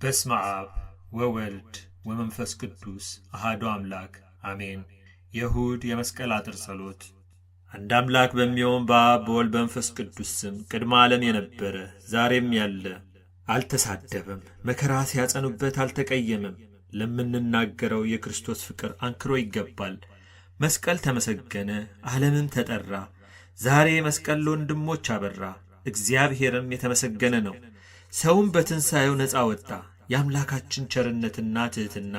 በስመ አብ ወወልድ ወመንፈስ ቅዱስ አሐዱ አምላክ አሜን። የእሁድ የመስቀል አጥር ጸሎት። አንድ አምላክ በሚሆን በአብ በወልድ በመንፈስ ቅዱስ ስም ቅድመ ዓለም የነበረ ዛሬም ያለ፣ አልተሳደበም፣ መከራ ሲያጸኑበት አልተቀየመም። ለምንናገረው የክርስቶስ ፍቅር አንክሮ ይገባል። መስቀል ተመሰገነ፣ ዓለምም ተጠራ። ዛሬ መስቀል ለወንድሞች አበራ። እግዚአብሔርም የተመሰገነ ነው። ሰውም በትንሣኤው ነፃ ወጣ። የአምላካችን ቸርነትና ትሕትና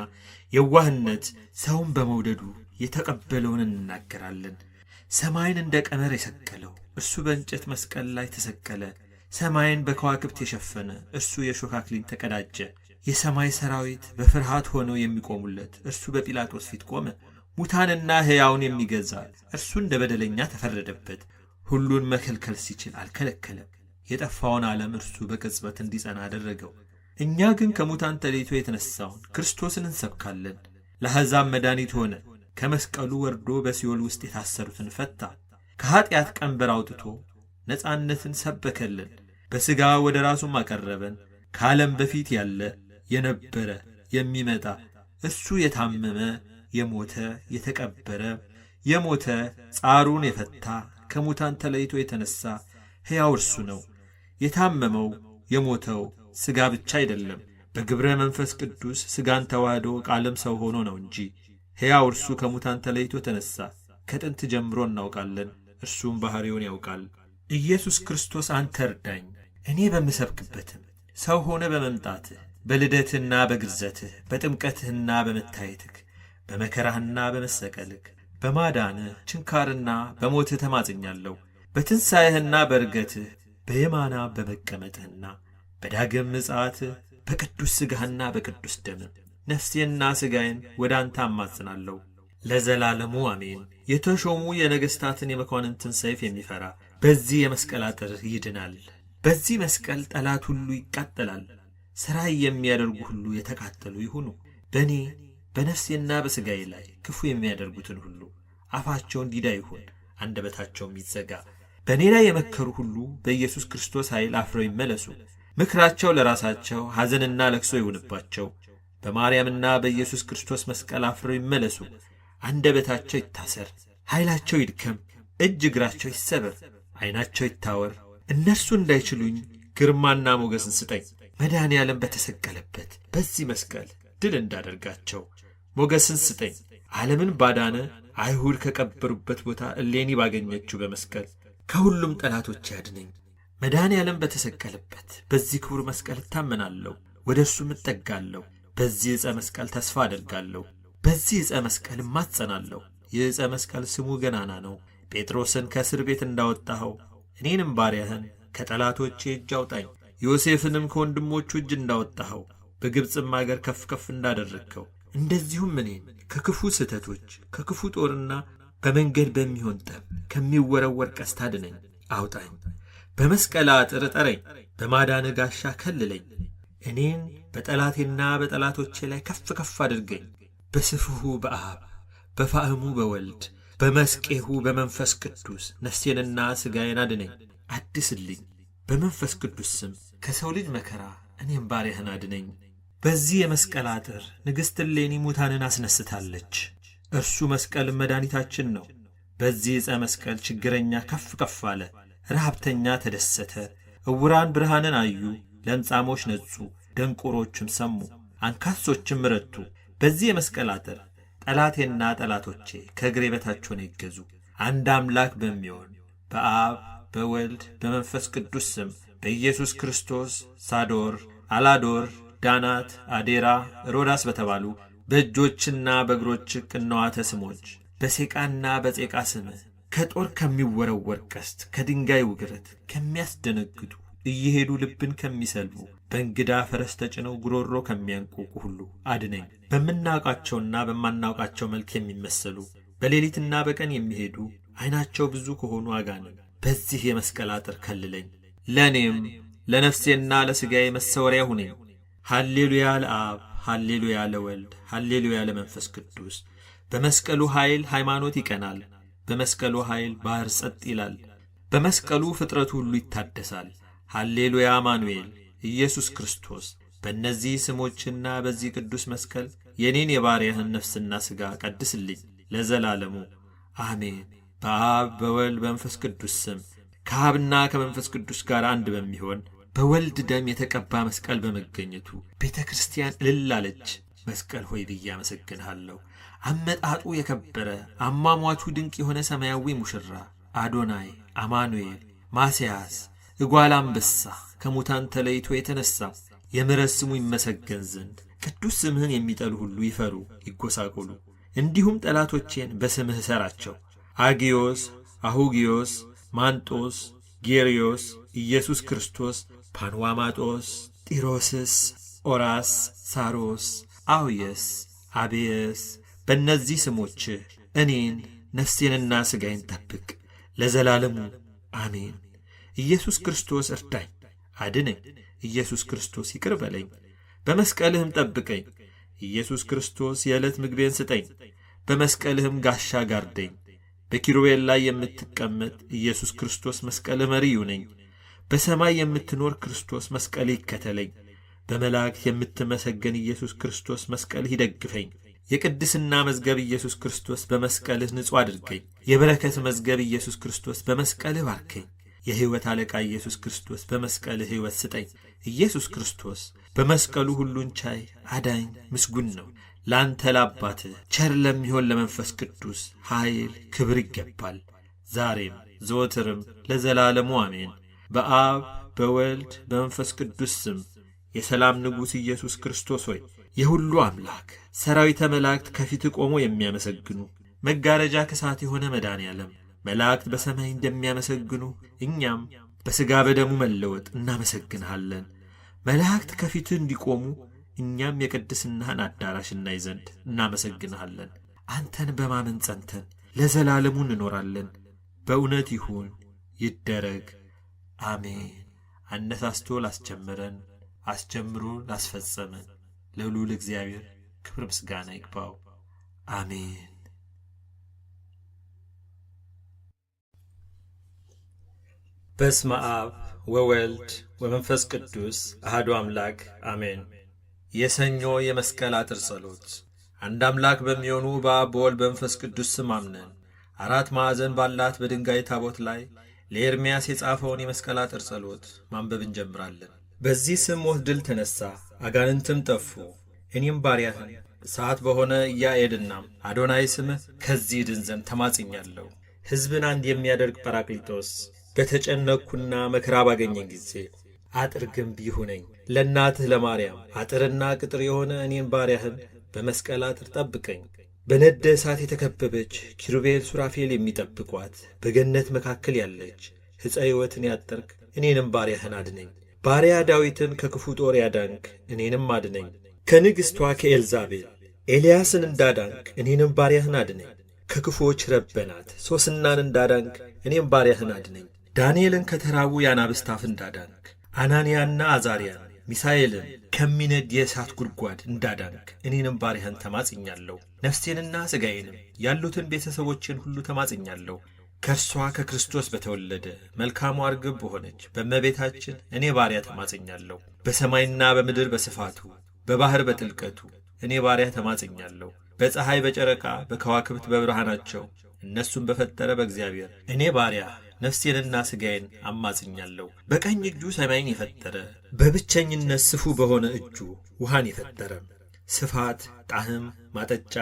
የዋህነት ሰውን በመውደዱ የተቀበለውን እንናገራለን። ሰማይን እንደ ቀመር የሰቀለው እርሱ በእንጨት መስቀል ላይ ተሰቀለ። ሰማይን በከዋክብት የሸፈነ እርሱ የሾህ አክሊል ተቀዳጀ። የሰማይ ሰራዊት በፍርሃት ሆነው የሚቆሙለት እርሱ በጲላጦስ ፊት ቆመ። ሙታንና ሕያውን የሚገዛ እርሱ እንደ በደለኛ ተፈረደበት። ሁሉን መከልከል ሲችል አልከለከለም። የጠፋውን ዓለም እርሱ በቅጽበት እንዲጸና አደረገው። እኛ ግን ከሙታን ተለይቶ የተነሣውን ክርስቶስን እንሰብካለን። ለአሕዛብ መድኃኒት ሆነ። ከመስቀሉ ወርዶ በሲኦል ውስጥ የታሰሩትን ፈታ። ከኀጢአት ቀንበር አውጥቶ ነጻነትን ሰበከልን። በሥጋ ወደ ራሱም አቀረበን። ከዓለም በፊት ያለ የነበረ የሚመጣ እርሱ የታመመ የሞተ የተቀበረ የሞተ ጻሩን የፈታ ከሙታን ተለይቶ የተነሣ ሕያው እርሱ ነው። የታመመው የሞተው ሥጋ ብቻ አይደለም፣ በግብረ መንፈስ ቅዱስ ሥጋን ተዋህዶ ቃልም ሰው ሆኖ ነው እንጂ። ሕያው እርሱ ከሙታን ተለይቶ ተነሣ። ከጥንት ጀምሮ እናውቃለን፣ እርሱም ባሕሪውን ያውቃል። ኢየሱስ ክርስቶስ አንተ እርዳኝ፣ እኔ በምሰብክበትም ሰው ሆነ በመምጣትህ በልደትህና በግርዘትህ በጥምቀትህና በመታየትህ በመከራህና በመሰቀልህ በማዳንህ ችንካርና በሞትህ ተማጽኛለሁ። በትንሣኤህና በርገትህ በየማና በመቀመጥህና በዳግም ምጽአትህ በቅዱስ ሥጋህና በቅዱስ ደምህ ነፍሴና ሥጋዬን ወደ አንተ አማጽናለሁ ለዘላለሙ አሜን። የተሾሙ የነገሥታትን የመኳንንትን ሰይፍ የሚፈራ በዚህ የመስቀል አጥር ይድናል። በዚህ መስቀል ጠላት ሁሉ ይቃጠላል። ሥራይ የሚያደርጉ ሁሉ የተቃጠሉ ይሁኑ። በእኔ በነፍሴና በሥጋዬ ላይ ክፉ የሚያደርጉትን ሁሉ አፋቸውን ዲዳ ይሁን፣ አንደበታቸውም ይዘጋ። በእኔ ላይ የመከሩ ሁሉ በኢየሱስ ክርስቶስ ኃይል አፍረው ይመለሱ። ምክራቸው ለራሳቸው ሐዘንና ለቅሶ ይሁንባቸው። በማርያምና በኢየሱስ ክርስቶስ መስቀል አፍረው ይመለሱ። አንደበታቸው ይታሰር፣ ኃይላቸው ይድከም፣ እጅ እግራቸው ይሰበር፣ ዐይናቸው ይታወር። እነርሱ እንዳይችሉኝ ግርማና ሞገስን ስጠኝ። መድኃኔ ዓለም በተሰቀለበት በዚህ መስቀል ድል እንዳደርጋቸው ሞገስን ስጠኝ። ዓለምን ባዳነ አይሁድ ከቀበሩበት ቦታ እሌኒ ባገኘችው በመስቀል ከሁሉም ጠላቶች ያድነኝ። መድኃኔ ዓለም በተሰቀለበት በዚህ ክቡር መስቀል እታመናለሁ፣ ወደ እርሱም እጠጋለሁ። በዚህ ዕፀ መስቀል ተስፋ አደርጋለሁ፣ በዚህ ዕፀ መስቀል እማጸናለሁ። ይህ ዕፀ መስቀል ስሙ ገናና ነው። ጴጥሮስን ከእስር ቤት እንዳወጣኸው እኔንም ባሪያህን ከጠላቶቼ እጅ አውጣኝ። ዮሴፍንም ከወንድሞቹ እጅ እንዳወጣኸው በግብፅም አገር ከፍ ከፍ እንዳደረግከው እንደዚሁም እኔን ከክፉ ስህተቶች ከክፉ ጦርና በመንገድ በሚሆን ጠብ ከሚወረወር ቀስት አድነኝ፣ አውጣኝ። በመስቀል አጥር እጠረኝ፣ በማዳን ጋሻ ከልለኝ። እኔን በጠላቴና በጠላቶቼ ላይ ከፍ ከፍ አድርገኝ። በስፍሁ በአብ በፋህሙ በወልድ በመስቄሁ በመንፈስ ቅዱስ ነፍሴንና ሥጋዬን አድነኝ፣ አድስልኝ። በመንፈስ ቅዱስ ስም ከሰው ልጅ መከራ እኔም ባሪያህን አድነኝ። በዚህ የመስቀል አጥር ንግሥት እሌኒ ሙታንን አስነስታለች። እርሱ መስቀል መድኃኒታችን ነው። በዚህ ዕፀ መስቀል ችግረኛ ከፍ ከፍ አለ፣ ረሃብተኛ ተደሰተ፣ ዕውራን ብርሃንን አዩ፣ ለምጻሞች ነጹ፣ ደንቆሮችም ሰሙ፣ አንካሶችም ረቱ። በዚህ የመስቀል አጥር ጠላቴና ጠላቶቼ ከእግሬ በታች ሆነው ይገዙ። አንድ አምላክ በሚሆን በአብ በወልድ በመንፈስ ቅዱስ ስም በኢየሱስ ክርስቶስ ሳዶር፣ አላዶር፣ ዳናት፣ አዴራ፣ ሮዳስ በተባሉ በእጆችና በእግሮች ቅንዋተ ስሞች በሴቃና በጼቃ ስምህ ከጦር ከሚወረወር ቀስት ከድንጋይ ውግረት ከሚያስደነግጡ እየሄዱ ልብን ከሚሰልቡ በእንግዳ ፈረስ ተጭነው ጉሮሮ ከሚያንቁቁ ሁሉ አድነኝ። በምናውቃቸውና በማናውቃቸው መልክ የሚመሰሉ በሌሊትና በቀን የሚሄዱ ዐይናቸው ብዙ ከሆኑ አጋንንት በዚህ የመስቀል አጥር ከልለኝ። ለእኔም ለነፍሴና ለሥጋዬ መሰወሪያ ሁነኝ። ሃሌሉያ ለአብ፣ ሃሌሉያ ለወልድ፣ ሃሌሉያ ለመንፈስ ቅዱስ። በመስቀሉ ኃይል ሃይማኖት ይቀናል። በመስቀሉ ኃይል ባሕር ጸጥ ይላል። በመስቀሉ ፍጥረቱ ሁሉ ይታደሳል። ሃሌሉያ አማኑኤል ኢየሱስ ክርስቶስ በእነዚህ ስሞችና በዚህ ቅዱስ መስቀል የኔን የባሪያህን ነፍስና ሥጋ ቀድስልኝ ለዘላለሙ አሜን። በአብ በወልድ በመንፈስ ቅዱስ ስም ከአብና ከመንፈስ ቅዱስ ጋር አንድ በሚሆን በወልድ ደም የተቀባ መስቀል በመገኘቱ ቤተ ክርስቲያን እልል አለች። መስቀል ሆይ ብዬ አመሰግንሃለሁ። አመጣጡ የከበረ አሟሟቹ ድንቅ የሆነ ሰማያዊ ሙሽራ አዶናይ፣ አማኑኤል፣ ማስያስ፣ እጓለ አንበሳ ከሙታን ተለይቶ የተነሣ የምሕረት ስሙ ይመሰገን ዘንድ ቅዱስ ስምህን የሚጠሉ ሁሉ ይፈሩ ይጐሳቆሉ። እንዲሁም ጠላቶቼን በስምህ እሰራቸው። አጊዮስ፣ አሁጊዮስ፣ ማንጦስ፣ ጌርዮስ፣ ኢየሱስ ክርስቶስ፣ ፓንዋማጦስ፣ ጢሮስስ፣ ኦራስ፣ ሳሮስ፣ አውየስ፣ አቤየስ በእነዚህ ስሞችህ እኔን ነፍሴንና ሥጋዬን ጠብቅ ለዘላለሙ አሜን። ኢየሱስ ክርስቶስ እርዳኝ፣ አድነኝ። ኢየሱስ ክርስቶስ ይቅር በለኝ፣ በመስቀልህም ጠብቀኝ። ኢየሱስ ክርስቶስ የዕለት ምግቤን ስጠኝ፣ በመስቀልህም ጋሻ ጋርደኝ። በኪሩቤል ላይ የምትቀመጥ ኢየሱስ ክርስቶስ መስቀልህ መሪዩ ነኝ። በሰማይ የምትኖር ክርስቶስ መስቀልህ ይከተለኝ። በመላእክት የምትመሰገን ኢየሱስ ክርስቶስ መስቀልህ ይደግፈኝ። የቅድስና መዝገብ ኢየሱስ ክርስቶስ በመስቀልህ ንጹሕ አድርገኝ። የበረከት መዝገብ ኢየሱስ ክርስቶስ በመስቀልህ ባርከኝ። የሕይወት አለቃ ኢየሱስ ክርስቶስ በመስቀልህ ሕይወት ስጠኝ። ኢየሱስ ክርስቶስ በመስቀሉ ሁሉን ቻይ አዳኝ ምስጉን ነው። ለአንተ ለአባትህ ቸር ለሚሆን ለመንፈስ ቅዱስ ኃይል ክብር ይገባል፣ ዛሬም ዘወትርም ለዘላለሙ አሜን። በአብ በወልድ በመንፈስ ቅዱስ ስም የሰላም ንጉሥ ኢየሱስ ክርስቶስ ሆይ የሁሉ አምላክ ሰራዊተ መላእክት ከፊት ቆሞ የሚያመሰግኑ መጋረጃ ከሳት የሆነ መድኃኔ ዓለም መላእክት በሰማይ እንደሚያመሰግኑ እኛም በሥጋ በደሙ መለወጥ እናመሰግንሃለን። መላእክት ከፊትህ እንዲቆሙ እኛም የቅድስናህን አዳራሽ እናይ ዘንድ እናመሰግንሃለን። አንተን በማመን ጸንተን ለዘላለሙ እንኖራለን። በእውነት ይሁን ይደረግ፣ አሜን። አነሳስቶ ላስጀመረን አስጀምሮ ላስፈጸመን ለልዑል እግዚአብሔር ክብር ምስጋና ይግባው፣ አሜን። በስመ አብ ወወልድ ወመንፈስ ቅዱስ አሐዱ አምላክ አሜን። የሰኞ የመስቀል አጥር ጸሎት። አንድ አምላክ በሚሆኑ በአብ በወልድ በመንፈስ ቅዱስ ስም አምነን 4 ማዕዘን ባላት በድንጋይ ታቦት ላይ ለኤርምያስ የጻፈውን የመስቀል አጥር ጸሎት ማንበብ እንጀምራለን። በዚህ ስም ሞት ድል ተነሣ፣ አጋንንትም ጠፉ። እኔም ባሪያህን እሳት በሆነ ኢያዔድና አዶናይ ስምህ ከዚህ ድን ዘንድ ተማጽኛለሁ። ሕዝብን አንድ የሚያደርግ ጰራቅሊጦስ በተጨነቅኩና መከራ ባገኘኝ ጊዜ አጥር ግንብ ይሁነኝ። ለእናትህ ለማርያም አጥርና ቅጥር የሆነ እኔን ባሪያህን በመስቀል አጥር ጠብቀኝ። በነደ እሳት የተከበበች ኪሩቤል ሱራፌል የሚጠብቋት በገነት መካከል ያለች ዕፀ ሕይወትን ያጠርክ እኔንም ባሪያህን አድነኝ። ባሪያ ዳዊትን ከክፉ ጦር ያዳንክ እኔንም አድነኝ። ከንግሥቷ ከኤልዛቤል ኤልያስን እንዳዳንክ እኔንም ባሪያህን አድነኝ። ከክፉዎች ረበናት ሶስናን እንዳዳንክ እኔም ባሪያህን አድነኝ። ዳንኤልን ከተራቡ የአናብስት አፍ እንዳዳንክ አናንያና አዛርያን ሚሳኤልን ከሚነድ የእሳት ጉድጓድ እንዳዳንክ እኔንም ባሪያህን ተማጽኛለሁ። ነፍሴንና ሥጋዬንም ያሉትን ቤተሰቦቼን ሁሉ ተማጽኛለሁ። ከእርሷ ከክርስቶስ በተወለደ መልካሙ ርግብ በሆነች በእመቤታችን እኔ ባሪያ ተማጽኛለሁ። በሰማይና በምድር በስፋቱ በባሕር በጥልቀቱ እኔ ባሪያ ተማጽኛለሁ። በፀሐይ በጨረቃ በከዋክብት በብርሃናቸው እነሱም በፈጠረ በእግዚአብሔር እኔ ባሪያ ነፍሴንና ሥጋዬን አማጽኛለሁ። በቀኝ እጁ ሰማይን የፈጠረ በብቸኝነት ስፉ በሆነ እጁ ውሃን የፈጠረ ስፋት፣ ጣዕም፣ ማጠጫ፣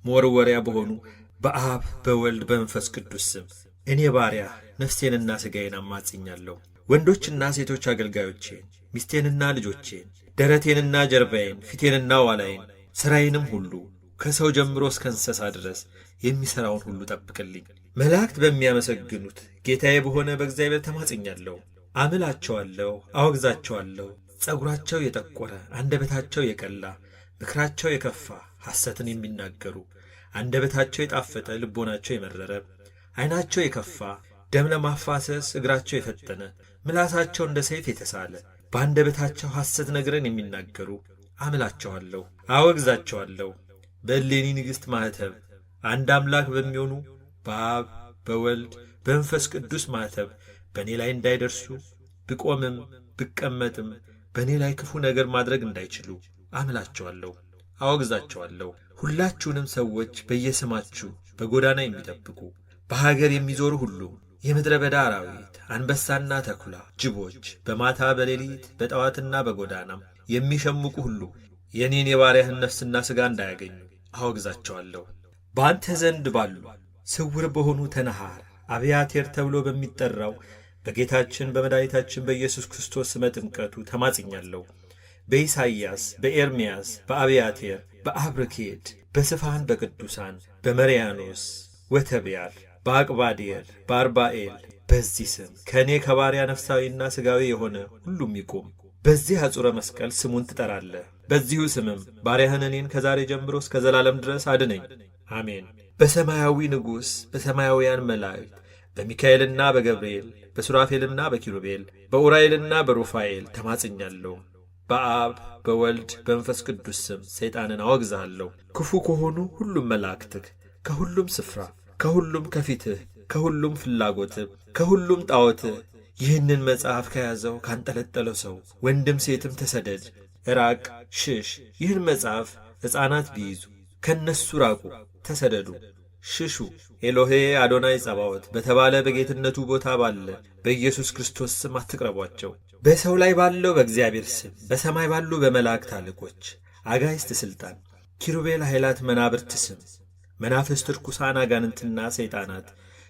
መወርወሪያ በሆኑ በአብ በወልድ በመንፈስ ቅዱስ ስም እኔ ባሪያ ነፍሴንና ሥጋዬን አማጽኛለሁ። ወንዶችና ሴቶች አገልጋዮቼን፣ ሚስቴንና ልጆቼን፣ ደረቴንና ጀርባዬን፣ ፊቴንና ዋላዬን፣ ሥራዬንም ሁሉ ከሰው ጀምሮ እስከ እንስሳ ድረስ የሚሠራውን ሁሉ ጠብቅልኝ። መላእክት በሚያመሰግኑት ጌታዬ በሆነ በእግዚአብሔር ተማጽኛለሁ። አምላቸዋለሁ፣ አወግዛቸዋለሁ። ጸጉራቸው የጠቆረ አንደበታቸው የቀላ ምክራቸው የከፋ ሐሰትን የሚናገሩ አንደበታቸው የጣፈጠ ልቦናቸው የመረረ ዐይናቸው የከፋ ደም ለማፋሰስ እግራቸው የፈጠነ ምላሳቸው እንደ ሰይፍ የተሳለ በአንደበታቸው ሐሰት ነገርን የሚናገሩ አምላቸዋለሁ፣ አወግዛቸዋለሁ። በእሌኒ ንግሥት ማኅተብ አንድ አምላክ በሚሆኑ በአብ በወልድ በመንፈስ ቅዱስ ማኅተብ በእኔ ላይ እንዳይደርሱ ብቆምም ብቀመጥም በእኔ ላይ ክፉ ነገር ማድረግ እንዳይችሉ አምላቸዋለሁ፣ አወግዛቸዋለሁ። ሁላችሁንም ሰዎች በየስማችሁ በጎዳና የሚጠብቁ በሀገር የሚዞሩ ሁሉ፣ የምድረ በዳ አራዊት፣ አንበሳና ተኩላ፣ ጅቦች፣ በማታ በሌሊት በጠዋትና በጎዳናም የሚሸምቁ ሁሉ የእኔን የባሪያህን ነፍስና ሥጋ እንዳያገኙ አወግዛቸዋለሁ። በአንተ ዘንድ ባሉ ስውር በሆኑ ተነሃር አብያቴር ተብሎ በሚጠራው በጌታችን በመድኃኒታችን በኢየሱስ ክርስቶስ ስመ ጥምቀቱ ተማጽኛለሁ። በኢሳይያስ፣ በኤርምያስ፣ በአብያቴር፣ በአብርኬድ፣ በስፋን፣ በቅዱሳን፣ በመርያኖስ ወተብያር፣ በአቅባዴር፣ በአርባኤል በዚህ ስም ከእኔ ከባሪያ ነፍሳዊና ሥጋዊ የሆነ ሁሉም ይቁም። በዚህ አጹረ መስቀል ስሙን ትጠራለህ። በዚሁ ስምም ባሪያህን እኔን ከዛሬ ጀምሮ እስከ ዘላለም ድረስ አድነኝ። አሜን። በሰማያዊ ንጉሥ በሰማያውያን መላእክት በሚካኤልና በገብርኤል በሱራፌልና በኪሩቤል በኡራኤልና በሩፋኤል ተማጽኛለሁ። በአብ በወልድ በመንፈስ ቅዱስ ስም ሰይጣንን አወግዛለሁ። ክፉ ከሆኑ ሁሉም መላእክትህ፣ ከሁሉም ስፍራ፣ ከሁሉም ከፊትህ፣ ከሁሉም ፍላጎትህ፣ ከሁሉም ጣዖትህ ይህንን መጽሐፍ ከያዘው ካንጠለጠለው ሰው ወንድም ሴትም ተሰደድ፣ ራቅ፣ ሽሽ። ይህን መጽሐፍ ሕፃናት ቢይዙ ከነሱ ራቁ፣ ተሰደዱ፣ ሽሹ። ኤሎሄ አዶናይ ጸባዖት በተባለ በጌትነቱ ቦታ ባለ በኢየሱስ ክርስቶስ ስም አትቅረቧቸው። በሰው ላይ ባለው በእግዚአብሔር ስም፣ በሰማይ ባሉ በመላእክት አለቆች፣ አጋይስት ሥልጣን፣ ኪሩቤል ኃይላት መናብርት ስም፣ መናፍስት ርኩሳን አጋንንትና ሰይጣናት፣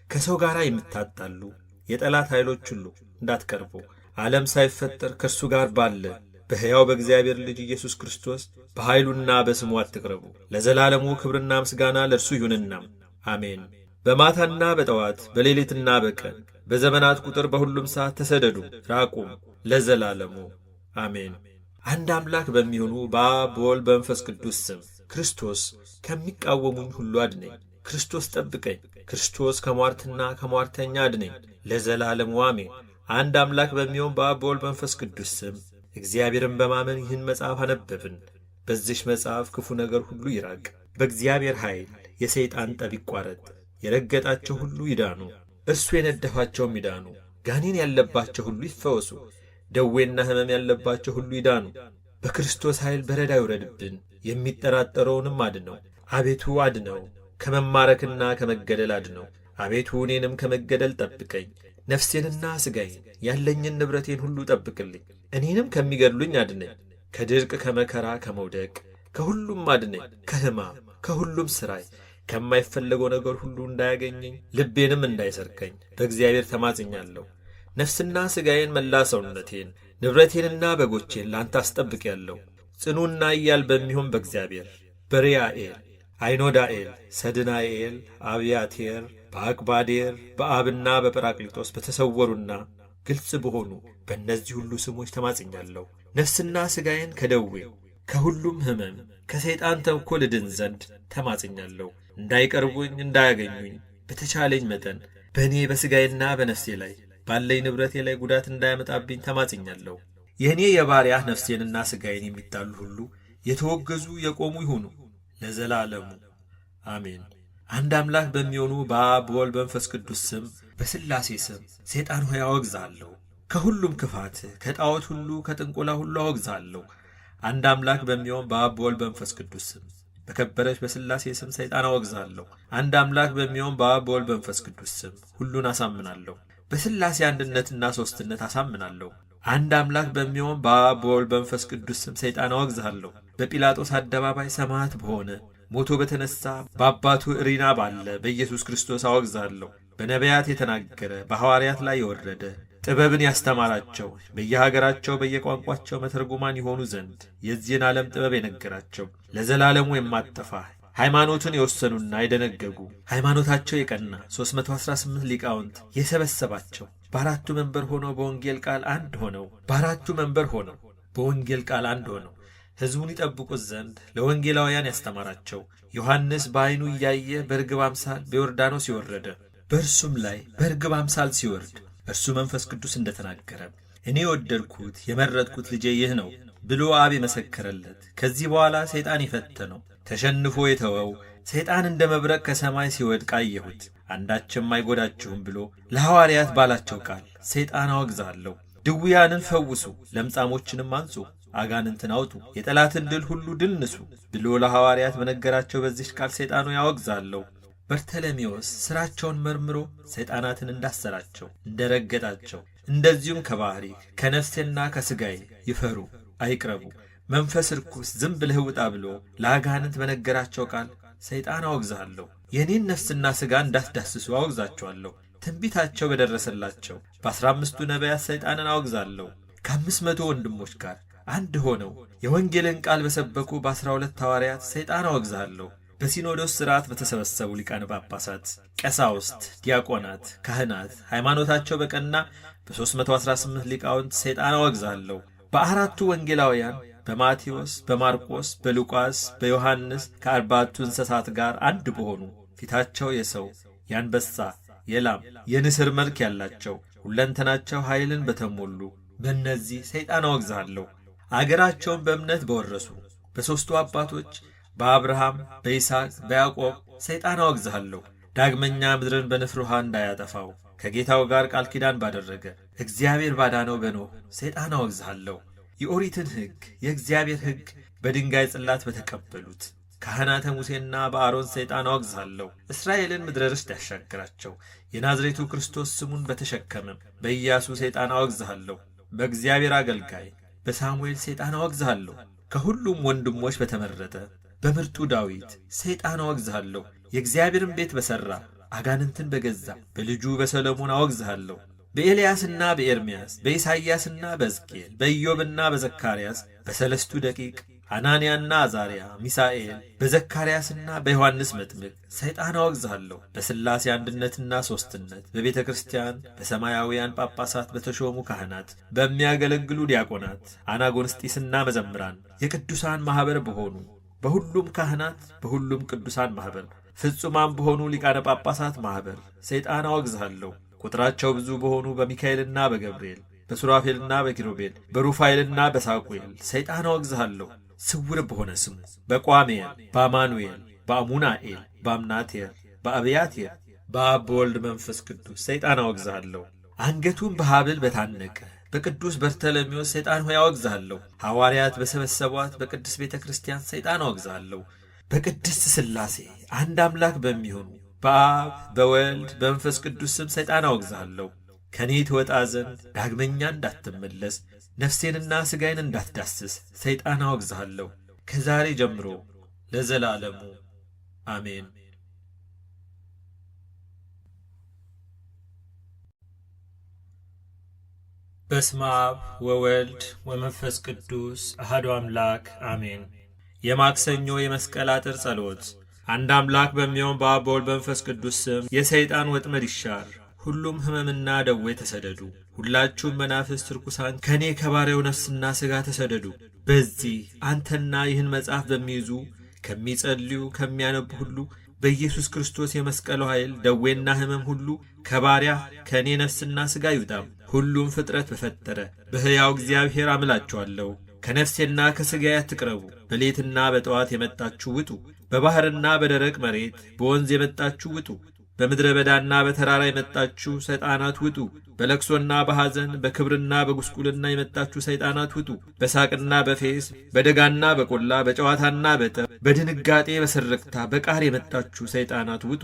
ከሰው ጋር የምታጣሉ የጠላት ኃይሎች ሁሉ እንዳትቀርቡ ዓለም ሳይፈጠር ከእርሱ ጋር ባለ በሕያው በእግዚአብሔር ልጅ ኢየሱስ ክርስቶስ በኃይሉና በስሙ አትቅረቡ። ለዘላለሙ ክብርና ምስጋና ለእርሱ ይሁንና አሜን። በማታና በጠዋት በሌሊትና በቀን በዘመናት ቁጥር በሁሉም ሰዓት ተሰደዱ፣ ራቁም ለዘላለሙ አሜን። አንድ አምላክ በሚሆኑ በአብ በወልድ በመንፈስ ቅዱስ ስም ክርስቶስ ከሚቃወሙኝ ሁሉ አድነኝ። ክርስቶስ ጠብቀኝ። ክርስቶስ ከሟርትና ከሟርተኛ አድነኝ ለዘላለሙ አሜን። አንድ አምላክ በሚሆን በአብ በወልድ በመንፈስ ቅዱስ ስም እግዚአብሔርን በማመን ይህን መጽሐፍ አነበብን። በዚህ መጽሐፍ ክፉ ነገር ሁሉ ይራቅ። በእግዚአብሔር ኃይል የሰይጣን ጠብ ይቋረጥ። የረገጣቸው ሁሉ ይዳኑ፣ እርሱ የነደፋቸውም ይዳኑ። ጋኔን ያለባቸው ሁሉ ይፈወሱ፣ ደዌና ሕመም ያለባቸው ሁሉ ይዳኑ። በክርስቶስ ኃይል በረዳ ይውረድብን፣ የሚጠራጠረውንም አድነው። አቤቱ አድነው፣ ከመማረክና ከመገደል አድነው። አቤቱ እኔንም ከመገደል ጠብቀኝ። ነፍሴንና ሥጋዬን ያለኝን ንብረቴን ሁሉ ጠብቅልኝ። እኔንም ከሚገድሉኝ አድነኝ። ከድርቅ ከመከራ ከመውደቅ ከሁሉም አድነኝ። ከሕማም ከሁሉም ሥራይ ከማይፈለገው ነገር ሁሉ እንዳያገኘኝ ልቤንም እንዳይሰርቀኝ በእግዚአብሔር ተማጽኛለሁ። ነፍስና ሥጋዬን መላ ሰውነቴን ንብረቴንና በጎቼን ላንተ አስጠብቄአለሁ። ጽኑና እያል በሚሆን በእግዚአብሔር በሪያኤል አይኖዳኤል ሰድናኤል አብያቴር በአቅባዴር በአብና በጰራቅሊጦስ በተሰወሩና ግልጽ በሆኑ በእነዚህ ሁሉ ስሞች ተማጽኛለሁ። ነፍስና ሥጋዬን ከደዌ ከሁሉም ሕመም ከሰይጣን ተንኰል እድን ዘንድ ተማጽኛለሁ። እንዳይቀርቡኝ እንዳያገኙኝ በተቻለኝ መጠን በእኔ በሥጋዬና በነፍሴ ላይ ባለኝ ንብረቴ ላይ ጉዳት እንዳያመጣብኝ ተማጽኛለሁ። የእኔ የባሪያህ ነፍሴንና ሥጋዬን የሚጣሉ ሁሉ የተወገዙ የቆሙ ይሁኑ ለዘላለሙ አሜን። አንድ አምላክ በሚሆኑ በአብ በወልድ በመንፈስ ቅዱስ ስም በሥላሴ ስም ሰይጣን ሆይ አወግዛለሁ። ከሁሉም ክፋት ከጣዖት ሁሉ ከጥንቆላ ሁሉ አወግዛለሁ። አንድ አምላክ በሚሆን በአብ በወልድ በመንፈስ ቅዱስ ስም በከበረች በሥላሴ ስም ሰይጣን አወግዛለሁ። አንድ አምላክ በሚሆን በአብ በወልድ በመንፈስ ቅዱስ ስም ሁሉን አሳምናለሁ። በሥላሴ አንድነትና ሦስትነት አሳምናለሁ። አንድ አምላክ በሚሆን በአብ በወልድ በመንፈስ ቅዱስ ስም ሰይጣን አወግዛለሁ። በጲላጦስ አደባባይ ሰማዕት በሆነ ሞቶ በተነሣ በአባቱ እሪና ባለ በኢየሱስ ክርስቶስ አወግዛለሁ። በነቢያት የተናገረ በሐዋርያት ላይ የወረደ ጥበብን ያስተማራቸው በየሀገራቸው በየቋንቋቸው መተርጉማን የሆኑ ዘንድ የዚህን ዓለም ጥበብ የነገራቸው ለዘላለሙ የማጠፋ ሃይማኖትን የወሰኑና የደነገጉ ሃይማኖታቸው የቀና 318 ሊቃውንት የሰበሰባቸው በአራቱ መንበር ሆነው በወንጌል ቃል አንድ ሆነው በአራቱ መንበር ሆነው በወንጌል ቃል አንድ ሆነው ሕዝቡን ይጠብቁት ዘንድ ለወንጌላውያን ያስተማራቸው ዮሐንስ በዓይኑ እያየ በርግብ አምሳል በዮርዳኖስ የወረደ በእርሱም ላይ በርግብ አምሳል ሲወርድ እርሱ መንፈስ ቅዱስ እንደተናገረ እኔ የወደድኩት የመረጥኩት ልጄ ይህ ነው ብሎ አብ የመሰከረለት ከዚህ በኋላ ሰይጣን የፈተነው ተሸንፎ የተወው ሰይጣን እንደ መብረቅ ከሰማይ ሲወድቅ አየሁት። አንዳችም አይጎዳችሁም ብሎ ለሐዋርያት ባላቸው ቃል ሰይጣን አወግዛለሁ። ድውያንን ፈውሱ፣ ለምጻሞችንም አንጹ፣ አጋንንትን አውጡ፣ የጠላትን ድል ሁሉ ድል ንሱ ብሎ ለሐዋርያት በነገራቸው በዚህ ቃል ሰይጣኑ ያወግዛለሁ። በርተለሜዎስ ሥራቸውን መርምሮ ሰይጣናትን እንዳሰራቸው እንደረገጣቸው፣ እንደዚሁም ከባሕሪ ከነፍሴና ከሥጋዬ ይፈሩ አይቅረቡ፣ መንፈስ ርኩስ ዝም ብለህ ውጣ ብሎ ለአጋንንት በነገራቸው ቃል ሰይጣን አወግዛለሁ። የኔን ነፍስና ሥጋ እንዳትዳስሱ አወግዛቸዋለሁ። ትንቢታቸው በደረሰላቸው በ15ቱ ነቢያት ሰይጣንን አወግዛለሁ። ከ500 ወንድሞች ጋር አንድ ሆነው የወንጌልን ቃል በሰበኩ በ12 ሐዋርያት ሰይጣን አወግዛለሁ። በሲኖዶስ ሥርዓት በተሰበሰቡ ሊቃነ ጳጳሳት፣ ቀሳውስት፣ ዲያቆናት፣ ካህናት ሃይማኖታቸው በቀና በ318 ሊቃውንት ሰይጣን አወግዛለሁ። በአራቱ ወንጌላውያን በማቴዎስ፣ በማርቆስ፣ በሉቃስ፣ በዮሐንስ ከ40ቱ እንስሳት ጋር አንድ በሆኑ ፊታቸው የሰው የአንበሳ የላም የንስር መልክ ያላቸው ሁለንተናቸው ኃይልን በተሞሉ በእነዚህ ሰይጣን አወግዛለሁ። አገራቸውን በእምነት በወረሱ በሦስቱ አባቶች በአብርሃም፣ በይስሐቅ፣ በያዕቆብ ሰይጣን አወግዛለሁ። ዳግመኛ ምድርን በንፍር ውሃ እንዳያጠፋው ከጌታው ጋር ቃል ኪዳን ባደረገ እግዚአብሔር ባዳነው በኖኅ ሰይጣን አወግዛለሁ። የኦሪትን ሕግ የእግዚአብሔር ሕግ በድንጋይ ጽላት በተቀበሉት ካህናተ ሙሴና በአሮን ሰይጣን አወግዛለሁ። እስራኤልን ምድረ ርስት ያሻግራቸው የናዝሬቱ ክርስቶስ ስሙን በተሸከመም በኢያሱ ሰይጣን አወግዛለሁ። በእግዚአብሔር አገልጋይ በሳሙኤል ሰይጣን አወግዛለሁ። ከሁሉም ወንድሞች በተመረጠ በምርጡ ዳዊት ሰይጣን አወግዛለሁ። የእግዚአብሔርን ቤት በሠራ አጋንንትን በገዛ በልጁ በሰሎሞን አወግዛለሁ። በኤልያስና በኤርምያስ በኢሳይያስና በሕዝቅኤል በኢዮብና በዘካርያስ በሰለስቱ ደቂቅ ሐናንያና አዛርያ ሚሳኤል በዘካርያስና በዮሐንስ መጥምቅ ሰይጣን አወግዛለሁ። በሥላሴ አንድነትና ሦስትነት በቤተ ክርስቲያን በሰማያውያን ጳጳሳት በተሾሙ ካህናት በሚያገለግሉ ዲያቆናት አናጎንስጢስና መዘምራን የቅዱሳን ማኅበር በሆኑ በሁሉም ካህናት በሁሉም ቅዱሳን ማኅበር ፍጹማን በሆኑ ሊቃነ ጳጳሳት ማኅበር ሰይጣን አወግዛለሁ። ቁጥራቸው ብዙ በሆኑ በሚካኤልና በገብርኤል በሱራፌልና በኪሩቤል በሩፋኤልና በሳቁኤል ሰይጣን አወግዝሃለሁ። ስውር በሆነ ስሙ በቋሜል በአማኑኤል በአሙናኤል በአምናቴር በአብያቴር በአብ በወልድ መንፈስ ቅዱስ ሰይጣን አወግዝሃለሁ። አንገቱን በሐብል በታነቀ በቅዱስ በርተለሜዎስ ሰይጣን ሆይ አወግዝሃለሁ። ሐዋርያት በሰበሰቧት በቅድስት ቤተ ክርስቲያን ሰይጣን አወግዝሃለሁ። በቅድስት ሥላሴ አንድ አምላክ በሚሆኑ በአብ በወልድ በመንፈስ ቅዱስ ስም ሰይጣን አወግዝሃለሁ። ከኔ ትወጣ ዘንድ ዳግመኛ እንዳትመለስ ነፍሴንና ሥጋዬን እንዳትዳስስ ሰይጣን አወግዝሃለሁ። ከዛሬ ጀምሮ ለዘላለሙ አሜን። በስመ አብ ወወልድ ወመንፈስ ቅዱስ አሐዱ አምላክ አሜን። የማክሰኞ የመስቀል አጥር ጸሎት። አንድ አምላክ በሚሆን በአብ በወልድ በመንፈስ ቅዱስ ስም የሰይጣን ወጥመድ ይሻር። ሁሉም ሕመምና ደዌ ተሰደዱ። ሁላችሁም መናፍስት ርኩሳን ከእኔ ከባሪያው ነፍስና ሥጋ ተሰደዱ። በዚህ አንተና ይህን መጽሐፍ በሚይዙ ከሚጸልዩ ከሚያነቡ ሁሉ በኢየሱስ ክርስቶስ የመስቀሉ ኃይል ደዌና ሕመም ሁሉ ከባሪያ ከእኔ ነፍስና ሥጋ ይውጣም። ሁሉም ፍጥረት በፈጠረ በሕያው እግዚአብሔር አምላችኋለሁ። ከነፍሴና ከሥጋዬ አትቅረቡ። በሌትና በጠዋት የመጣችሁ ውጡ። በባሕርና በደረቅ መሬት በወንዝ የመጣችሁ ውጡ። በምድረ በዳና በተራራ የመጣችሁ ሰይጣናት ውጡ። በለቅሶና በሐዘን በክብርና በጉስቁልና የመጣችሁ ሰይጣናት ውጡ። በሳቅና በፌስ በደጋና በቆላ በጨዋታና በጠብ በድንጋጤ በስርቅታ በቃር የመጣችሁ ሰይጣናት ውጡ።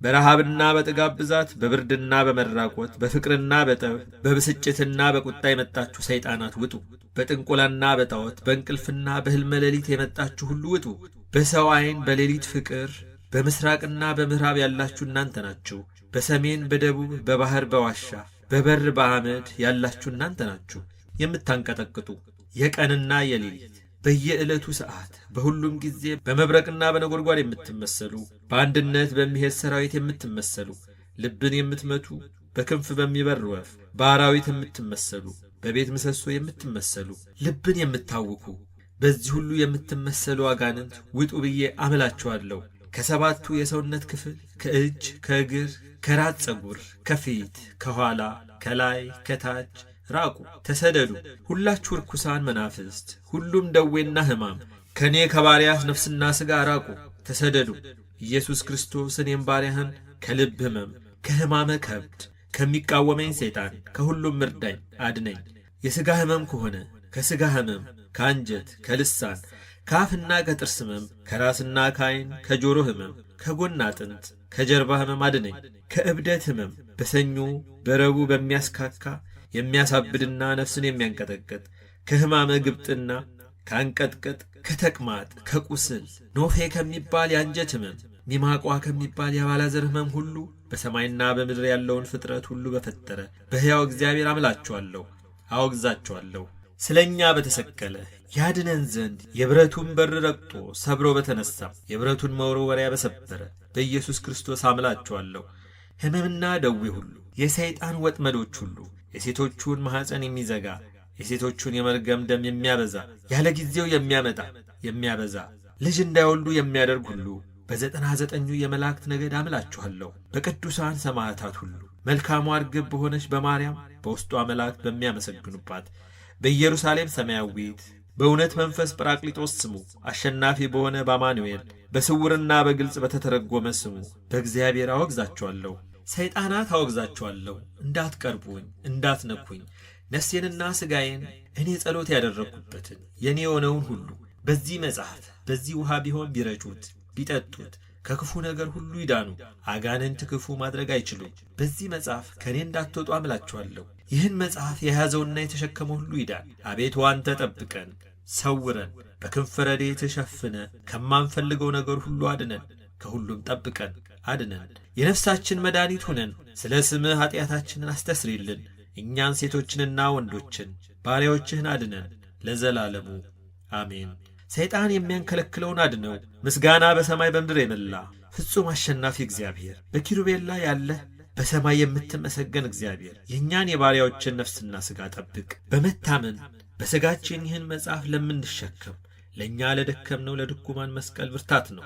በረሃብና በጥጋብ ብዛት በብርድና በመራቆት በፍቅርና በጠብ በብስጭትና በቁጣ የመጣችሁ ሰይጣናት ውጡ። በጥንቆላና በጣዖት በእንቅልፍና በሕልመ ሌሊት የመጣችሁ ሁሉ ውጡ። በሰው ዐይን በሌሊት ፍቅር በምሥራቅና በምዕራብ ያላችሁ እናንተ ናችሁ። በሰሜን በደቡብ በባሕር በዋሻ በበር በአመድ ያላችሁ እናንተ ናችሁ። የምታንቀጠቅጡ የቀንና የሌሊት በየዕለቱ ሰዓት በሁሉም ጊዜ በመብረቅና በነጎድጓድ የምትመሰሉ በአንድነት በሚሄድ ሰራዊት የምትመሰሉ ልብን የምትመቱ በክንፍ በሚበር ወፍ በአራዊት የምትመሰሉ በቤት ምሰሶ የምትመሰሉ ልብን የምታውኩ በዚህ ሁሉ የምትመሰሉ አጋንንት ውጡ ብዬ አምላችኋለሁ። ከሰባቱ የሰውነት ክፍል ከእጅ ከእግር ከራስ ፀጉር ከፊት ከኋላ ከላይ ከታች ራቁ፣ ተሰደዱ። ሁላችሁ ርኩሳን መናፍስት ሁሉም ደዌና ሕማም ከእኔ ከባሪያህ ነፍስና ሥጋ ራቁ፣ ተሰደዱ። ኢየሱስ ክርስቶስ እኔም ባሪያህን ከልብ ሕመም ከሕማመ ከብድ ከሚቃወመኝ ሰይጣን ከሁሉም እርዳኝ፣ አድነኝ። የሥጋ ሕመም ከሆነ ከሥጋ ሕመም፣ ከአንጀት፣ ከልሳን፣ ከአፍና ከጥርስ ሕመም፣ ከራስና ከዓይን፣ ከጆሮ ሕመም፣ ከጎን አጥንት፣ ከጀርባ ሕመም አድነኝ። ከእብደት ሕመም በሰኞ በረቡዕ በሚያስካካ የሚያሳብድና ነፍስን የሚያንቀጠቅጥ ከሕማመ ግብጥና ከአንቀጥቅጥ፣ ከተቅማጥ፣ ከቁስል፣ ኖፌ ከሚባል የአንጀት ሕመም፣ ሚማቋ ከሚባል የአባላዘር ሕመም ሁሉ በሰማይና በምድር ያለውን ፍጥረት ሁሉ በፈጠረ በሕያው እግዚአብሔር አምላችኋለሁ፣ አወግዛችኋለሁ። ስለ እኛ በተሰቀለ ያድነን ዘንድ የብረቱን በር ረግጦ ሰብሮ በተነሣ የብረቱን መወርወሪያ በሰበረ በኢየሱስ ክርስቶስ አምላችኋለሁ። ሕመምና ደዌ ሁሉ፣ የሰይጣን ወጥመዶች ሁሉ፣ የሴቶቹን ማኅፀን የሚዘጋ የሴቶቹን የመርገም ደም የሚያበዛ ያለ ጊዜው የሚያበዛ ልጅ እንዳይወልዱ የሚያደርግ ሁሉ በ99ኙ የመላእክት ነገድ አምላችኋለሁ። በቅዱሳን ሰማዕታት ሁሉ መልካሟ ርግብ በሆነች በማርያም በውስጧ መላእክት በሚያመሰግኑባት በኢየሩሳሌም ሰማያዊት በእውነት መንፈስ ጰራቅሊጦስ ስሙ አሸናፊ በሆነ በአማኑኤል በስውርና በግልጽ በተተረጎመ ስሙ በእግዚአብሔር አወግዛችኋለሁ። ሰይጣናት አወግዛችኋለሁ። እንዳትቀርቡኝ፣ እንዳትነኩኝ ነፍሴንና ሥጋዬን እኔ ጸሎት ያደረግኩበትን የእኔ የሆነውን ሁሉ በዚህ መጽሐፍ በዚህ ውሃ ቢሆን ቢረጩት ቢጠጡት ከክፉ ነገር ሁሉ ይዳኑ። አጋንንት ክፉ ማድረግ አይችሉም። በዚህ መጽሐፍ ከእኔ እንዳትወጡ አምላችኋለሁ። ይህን መጽሐፍ የያዘውና የተሸከመው ሁሉ ይዳን። አቤቱ አንተ ጠብቀን፣ ሰውረን፣ በክንፈ ረድኤትህ ሸፍነ ከማንፈልገው ነገር ሁሉ አድነን፣ ከሁሉም ጠብቀን አድነን። የነፍሳችን መድኃኒት ሁነን፣ ስለ ስምህ ኃጢአታችንን አስተስሪልን። እኛን ሴቶችንና ወንዶችን ባሪያዎችህን አድነን ለዘላለሙ አሜን። ሰይጣን የሚያንከለክለውን አድነው። ምስጋና በሰማይ በምድር የመላ ፍጹም አሸናፊ እግዚአብሔር በኪሩቤል ላይ ያለህ በሰማይ የምትመሰገን እግዚአብሔር የእኛን የባሪያዎችን ነፍስና ሥጋ ጠብቅ። በመታመን በሥጋችን ይህን መጽሐፍ ለምንሸከም ለእኛ ለደከምነው ለድኩማን መስቀል ብርታት ነው።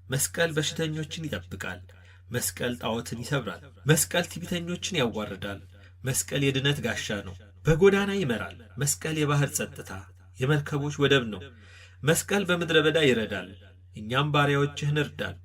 መስቀል በሽተኞችን ይጠብቃል። መስቀል ጣዖትን ይሰብራል። መስቀል ትዕቢተኞችን ያዋርዳል። መስቀል የድነት ጋሻ ነው፣ በጎዳና ይመራል። መስቀል የባሕር ጸጥታ፣ የመርከቦች ወደብ ነው። መስቀል በምድረ በዳ ይረዳል። እኛም ባሪያዎችህን እርዳን።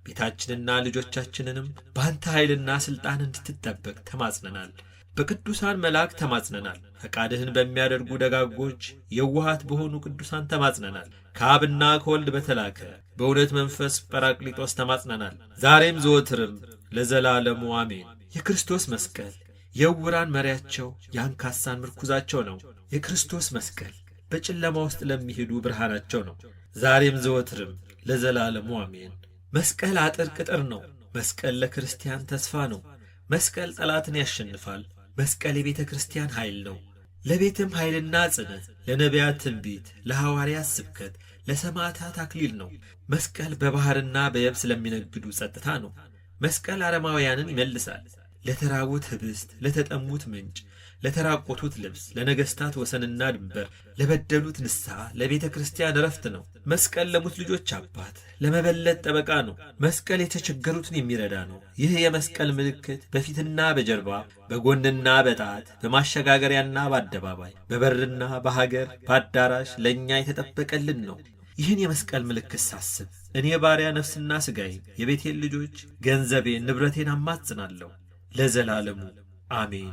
ቤታችንና ልጆቻችንንም በአንተ ኃይልና ሥልጣን እንድትጠበቅ ተማጽነናል። በቅዱሳን መላእክት ተማጽነናል። ፈቃድህን በሚያደርጉ ደጋጎች የዋሃት በሆኑ ቅዱሳን ተማጽነናል። ከአብና ከወልድ በተላከ በእውነት መንፈስ ጰራቅሊጦስ ተማጽነናል። ዛሬም ዘወትርም ለዘላለሙ አሜን። የክርስቶስ መስቀል የዕውራን መሪያቸው የአንካሳን ምርኩዛቸው ነው። የክርስቶስ መስቀል በጨለማ ውስጥ ለሚሄዱ ብርሃናቸው ነው። ዛሬም ዘወትርም ለዘላለሙ አሜን። መስቀል አጥር ቅጥር ነው። መስቀል ለክርስቲያን ተስፋ ነው። መስቀል ጠላትን ያሸንፋል። መስቀል የቤተ ክርስቲያን ኃይል ነው። ለቤትም ኃይልና ጽንዕ፣ ለነቢያት ትንቢት፣ ለሐዋርያት ስብከት፣ ለሰማዕታት አክሊል ነው። መስቀል በባሕርና በየብስ ለሚነግዱ ጸጥታ ነው። መስቀል አረማውያንን ይመልሳል። ለተራቡት ኅብስት፣ ለተጠሙት ምንጭ፣ ለተራቆቱት ልብስ፣ ለነገሥታት ወሰንና ድንበር፣ ለበደሉት ንስሐ፣ ለቤተ ክርስቲያን ዕረፍት ነው። መስቀል ለሙት ልጆች አባት፣ ለመበለት ጠበቃ ነው። መስቀል የተቸገሩትን የሚረዳ ነው። ይህ የመስቀል ምልክት በፊትና በጀርባ በጎንና በጣት በማሸጋገሪያና በአደባባይ በበርና በሀገር በአዳራሽ ለእኛ የተጠበቀልን ነው። ይህን የመስቀል ምልክት ሳስብ እኔ ባሪያ ነፍስና ሥጋዬ የቤቴን ልጆች ገንዘቤን ንብረቴን አማጽናለሁ ለዘላለሙ አሜን።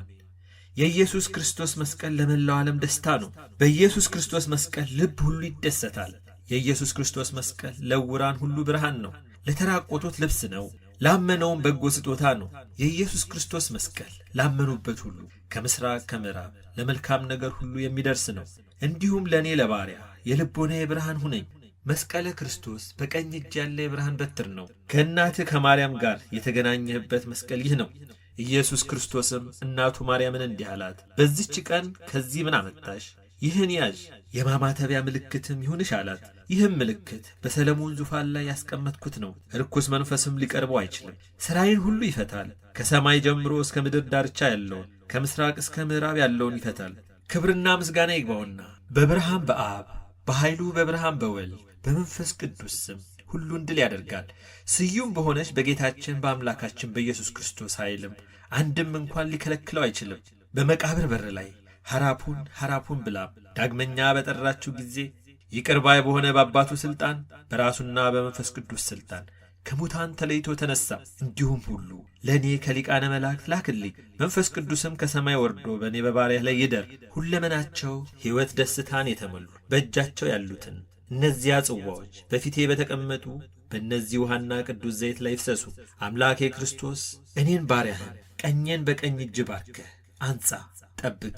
የኢየሱስ ክርስቶስ መስቀል ለመላው ዓለም ደስታ ነው። በኢየሱስ ክርስቶስ መስቀል ልብ ሁሉ ይደሰታል። የኢየሱስ ክርስቶስ መስቀል ለዕውራን ሁሉ ብርሃን ነው። ለተራቆቱት ልብስ ነው። ላመነውም በጎ ስጦታ ነው። የኢየሱስ ክርስቶስ መስቀል ላመኑበት ሁሉ ከምሥራቅ ከምዕራብ ለመልካም ነገር ሁሉ የሚደርስ ነው። እንዲሁም ለእኔ ለባሪያ የልቦናዬ ብርሃን ሁነኝ። መስቀለ ክርስቶስ በቀኝ እጅ ያለ የብርሃን በትር ነው። ከእናትህ ከማርያም ጋር የተገናኘህበት መስቀል ይህ ነው። ኢየሱስ ክርስቶስም እናቱ ማርያምን እንዲህ አላት፣ በዚች ቀን ከዚህ ምን አመጣሽ? ይህን ያዥ፣ የማማተቢያ ምልክትም ይሁንሽ አላት። ይህም ምልክት በሰለሞን ዙፋን ላይ ያስቀመጥኩት ነው። ርኩስ መንፈስም ሊቀርበው አይችልም። ሥራዬን ሁሉ ይፈታል። ከሰማይ ጀምሮ እስከ ምድር ዳርቻ ያለውን ከምሥራቅ እስከ ምዕራብ ያለውን ይፈታል። ክብርና ምስጋና ይግባውና በብርሃን በአብ በኃይሉ በብርሃን በወልድ በመንፈስ ቅዱስ ስም ሁሉን ድል ያደርጋል። ስዩም በሆነች በጌታችን በአምላካችን በኢየሱስ ክርስቶስ ኃይልም አንድም እንኳን ሊከለክለው አይችልም። በመቃብር በር ላይ ሐራፑን ሐራፑን ብላ ዳግመኛ በጠራችው ጊዜ ይቅር ባይ በሆነ በአባቱ ሥልጣን በራሱና በመንፈስ ቅዱስ ሥልጣን ከሙታን ተለይቶ ተነሳ። እንዲሁም ሁሉ ለእኔ ከሊቃነ መላእክት ላክልኝ። መንፈስ ቅዱስም ከሰማይ ወርዶ በእኔ በባሪያህ ላይ ይደር። ሁለመናቸው ሕይወት ደስታን የተሞሉ በእጃቸው ያሉትን እነዚያ ጽዋዎች በፊቴ በተቀመጡ በእነዚህ ውሃና ቅዱስ ዘይት ላይ ይፍሰሱ። አምላኬ ክርስቶስ እኔን ባሪያህን ቀኜን በቀኝ እጅ ባርከህ አንጻ፣ ጠብቅ፣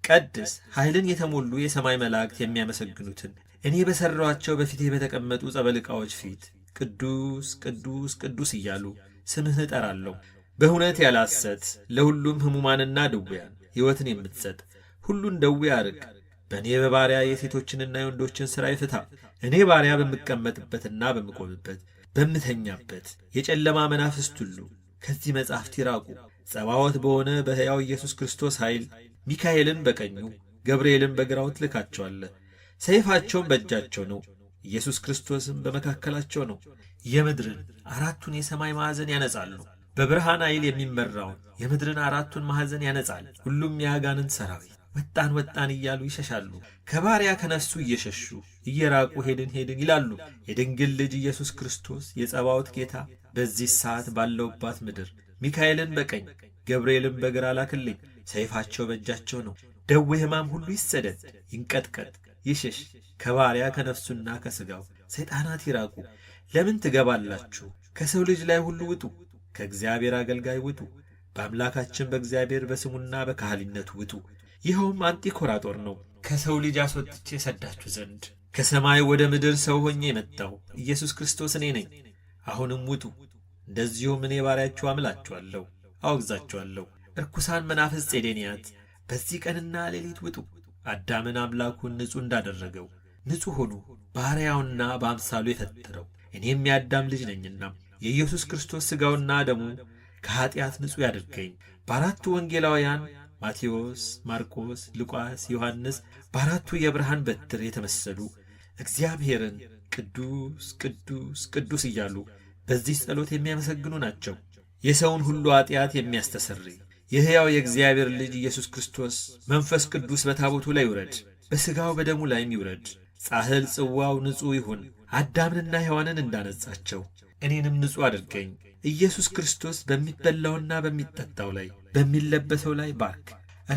ቀድስ። ኃይልን የተሞሉ የሰማይ መላእክት የሚያመሰግኑትን እኔ በሠራኋቸው በፊቴ በተቀመጡ ጸበል ዕቃዎች ፊት ቅዱስ ቅዱስ ቅዱስ እያሉ ስምህ እጠራለሁ። በእውነት ያለ ሐሰት ለሁሉም ሕሙማንና ድውያን ሕይወትን የምትሰጥ ሁሉን ደዌ አርቅ። በእኔ በባሪያ የሴቶችንና የወንዶችን ሥራ ይፍታ። እኔ ባሪያ በምቀመጥበትና በምቆምበት በምተኛበት የጨለማ መናፍስት ሁሉ ከዚህ መጻሕፍት ይራቁ። ጸባዖት በሆነ በሕያው ኢየሱስ ክርስቶስ ኃይል ሚካኤልን በቀኙ ገብርኤልን በግራው ትልካቸዋለህ። ሰይፋቸውም በእጃቸው ነው። ኢየሱስ ክርስቶስም በመካከላቸው ነው። የምድርን አራቱን የሰማይ ማዕዘን ያነጻሉ። በብርሃን ኃይል የሚመራውን የምድርን አራቱን ማዕዘን ያነጻል። ሁሉም የአጋንንት ሰራዊት ወጣን ወጣን እያሉ ይሸሻሉ። ከባሪያ ከነፍሱ እየሸሹ እየራቁ ሄድን ሄድን ይላሉ። የድንግል ልጅ ኢየሱስ ክርስቶስ የጸባዖት ጌታ በዚህ ሰዓት ባለውባት ምድር ሚካኤልን በቀኝ ገብርኤልን በግራ ላክልኝ። ሰይፋቸው በእጃቸው ነው። ደዌ ሕማም ሁሉ ይሰደድ፣ ይንቀጥቀጥ፣ ይሽሽ። ከባሪያ ከነፍሱና ከሥጋው ሰይጣናት ይራቁ። ለምን ትገባላችሁ? ከሰው ልጅ ላይ ሁሉ ውጡ። ከእግዚአብሔር አገልጋይ ውጡ። በአምላካችን በእግዚአብሔር በስሙና በካህሊነቱ ውጡ። ይኸውም አንጢኮራጦር ነው። ከሰው ልጅ አስወጥቼ ሰዳችሁ ዘንድ ከሰማይ ወደ ምድር ሰው ሆኜ የመጣው ኢየሱስ ክርስቶስ እኔ ነኝ። አሁንም ውጡ። እንደዚሁም እኔ ባሪያችሁ አምላችኋለሁ፣ አወግዛችኋለሁ። እርኩሳን መናፍስት ጼዴንያት በዚህ ቀንና ሌሊት ውጡ። አዳምን አምላኩን ንጹሕ እንዳደረገው ንጹሕ ሆኑ። ባሪያውና በአምሳሉ የፈጠረው እኔም የአዳም ልጅ ነኝና የኢየሱስ ክርስቶስ ሥጋውና ደሙ ከኀጢአት ንጹሕ ያድርገኝ። በአራቱ ወንጌላውያን ማቴዎስ፣ ማርቆስ፣ ሉቃስ፣ ዮሐንስ በአራቱ የብርሃን በትር የተመሰሉ እግዚአብሔርን ቅዱስ ቅዱስ ቅዱስ እያሉ በዚህ ጸሎት የሚያመሰግኑ ናቸው። የሰውን ሁሉ ኀጢአት የሚያስተሰርይ የሕያው የእግዚአብሔር ልጅ ኢየሱስ ክርስቶስ መንፈስ ቅዱስ በታቦቱ ላይ ይውረድ፣ በሥጋው በደሙ ላይም ይውረድ። ጻሕል ጽዋው ንጹሕ ይሁን። አዳምንና ሔዋንን እንዳነጻቸው እኔንም ንጹሕ አድርገኝ። ኢየሱስ ክርስቶስ በሚበላውና በሚጠጣው ላይ በሚለበሰው ላይ ባርክ።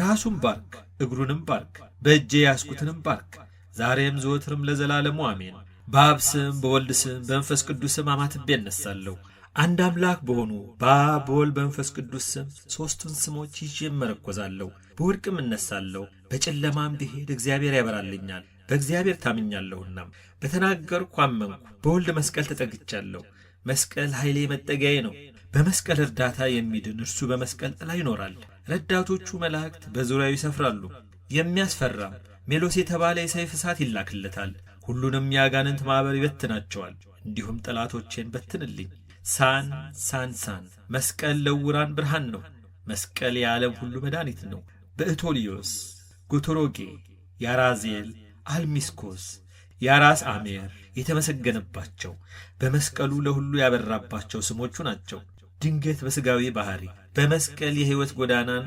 ራሱን ባርክ፣ እግሩንም ባርክ፣ በእጄ ያስኩትንም ባርክ፣ ዛሬም ዘወትርም ለዘላለሙ አሜን። በአብ ስም በወልድ ስም በመንፈስ ቅዱስ ስም አማትቤ እነሳለሁ። አንድ አምላክ በሆኑ በአብ በወልድ በመንፈስ ቅዱስ ስም ሦስቱን ስሞች ይዤ እመረኰዛለሁ። በወድቅም እነሳለሁ። በጨለማም ብሄድ እግዚአብሔር ያበራልኛል። በእግዚአብሔር ታምኛለሁና በተናገርኩ አመንኩ። በወልድ መስቀል ተጠግቻለሁ። መስቀል ኃይሌ መጠጊያዬ ነው። በመስቀል እርዳታ የሚድን እርሱ በመስቀል ጥላ ይኖራል። ረዳቶቹ መላእክት በዙሪያው ይሰፍራሉ። የሚያስፈራም ሜሎስ የተባለ የሰይፍ እሳት ይላክለታል። ሁሉንም የአጋንንት ማኅበር ይበትናቸዋል። እንዲሁም ጠላቶቼን በትንልኝ። ሳን ሳን ሳን መስቀል ለዕውራን ብርሃን ነው። መስቀል የዓለም ሁሉ መድኃኒት ነው። በእቶልዮስ፣ ጎቶሮጌ፣ ያራዜል፣ አልሚስኮስ፣ ያራስ አሜር የተመሰገነባቸው በመስቀሉ ለሁሉ ያበራባቸው ስሞቹ ናቸው። ድንገት በሥጋዊ ባሕሪ በመስቀል የሕይወት ጎዳናን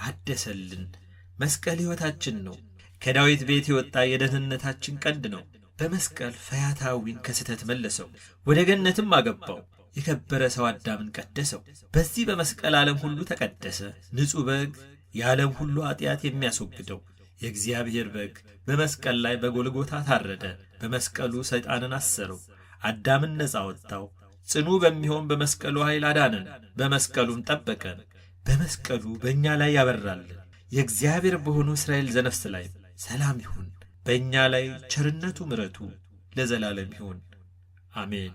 አደሰልን። መስቀል ሕይወታችን ነው። ከዳዊት ቤት የወጣ የደህንነታችን ቀንድ ነው። በመስቀል ፈያታዊን ከስህተት መለሰው፣ ወደ ገነትም አገባው። የከበረ ሰው አዳምን ቀደሰው። በዚህ በመስቀል ዓለም ሁሉ ተቀደሰ። ንጹሕ በግ የዓለም ሁሉ ኀጢአት የሚያስወግደው የእግዚአብሔር በግ በመስቀል ላይ በጎልጎታ ታረደ። በመስቀሉ ሰይጣንን አሰረው፣ አዳምን ነፃ ወጣው። ጽኑ በሚሆን በመስቀሉ ኃይል አዳነን፣ በመስቀሉም ጠበቀን። በመስቀሉ በእኛ ላይ ያበራልን። የእግዚአብሔር በሆኑ እስራኤል ዘነፍስ ላይ ሰላም ይሁን። በእኛ ላይ ቸርነቱ ምሕረቱ ለዘላለም ይሁን፣ አሜን።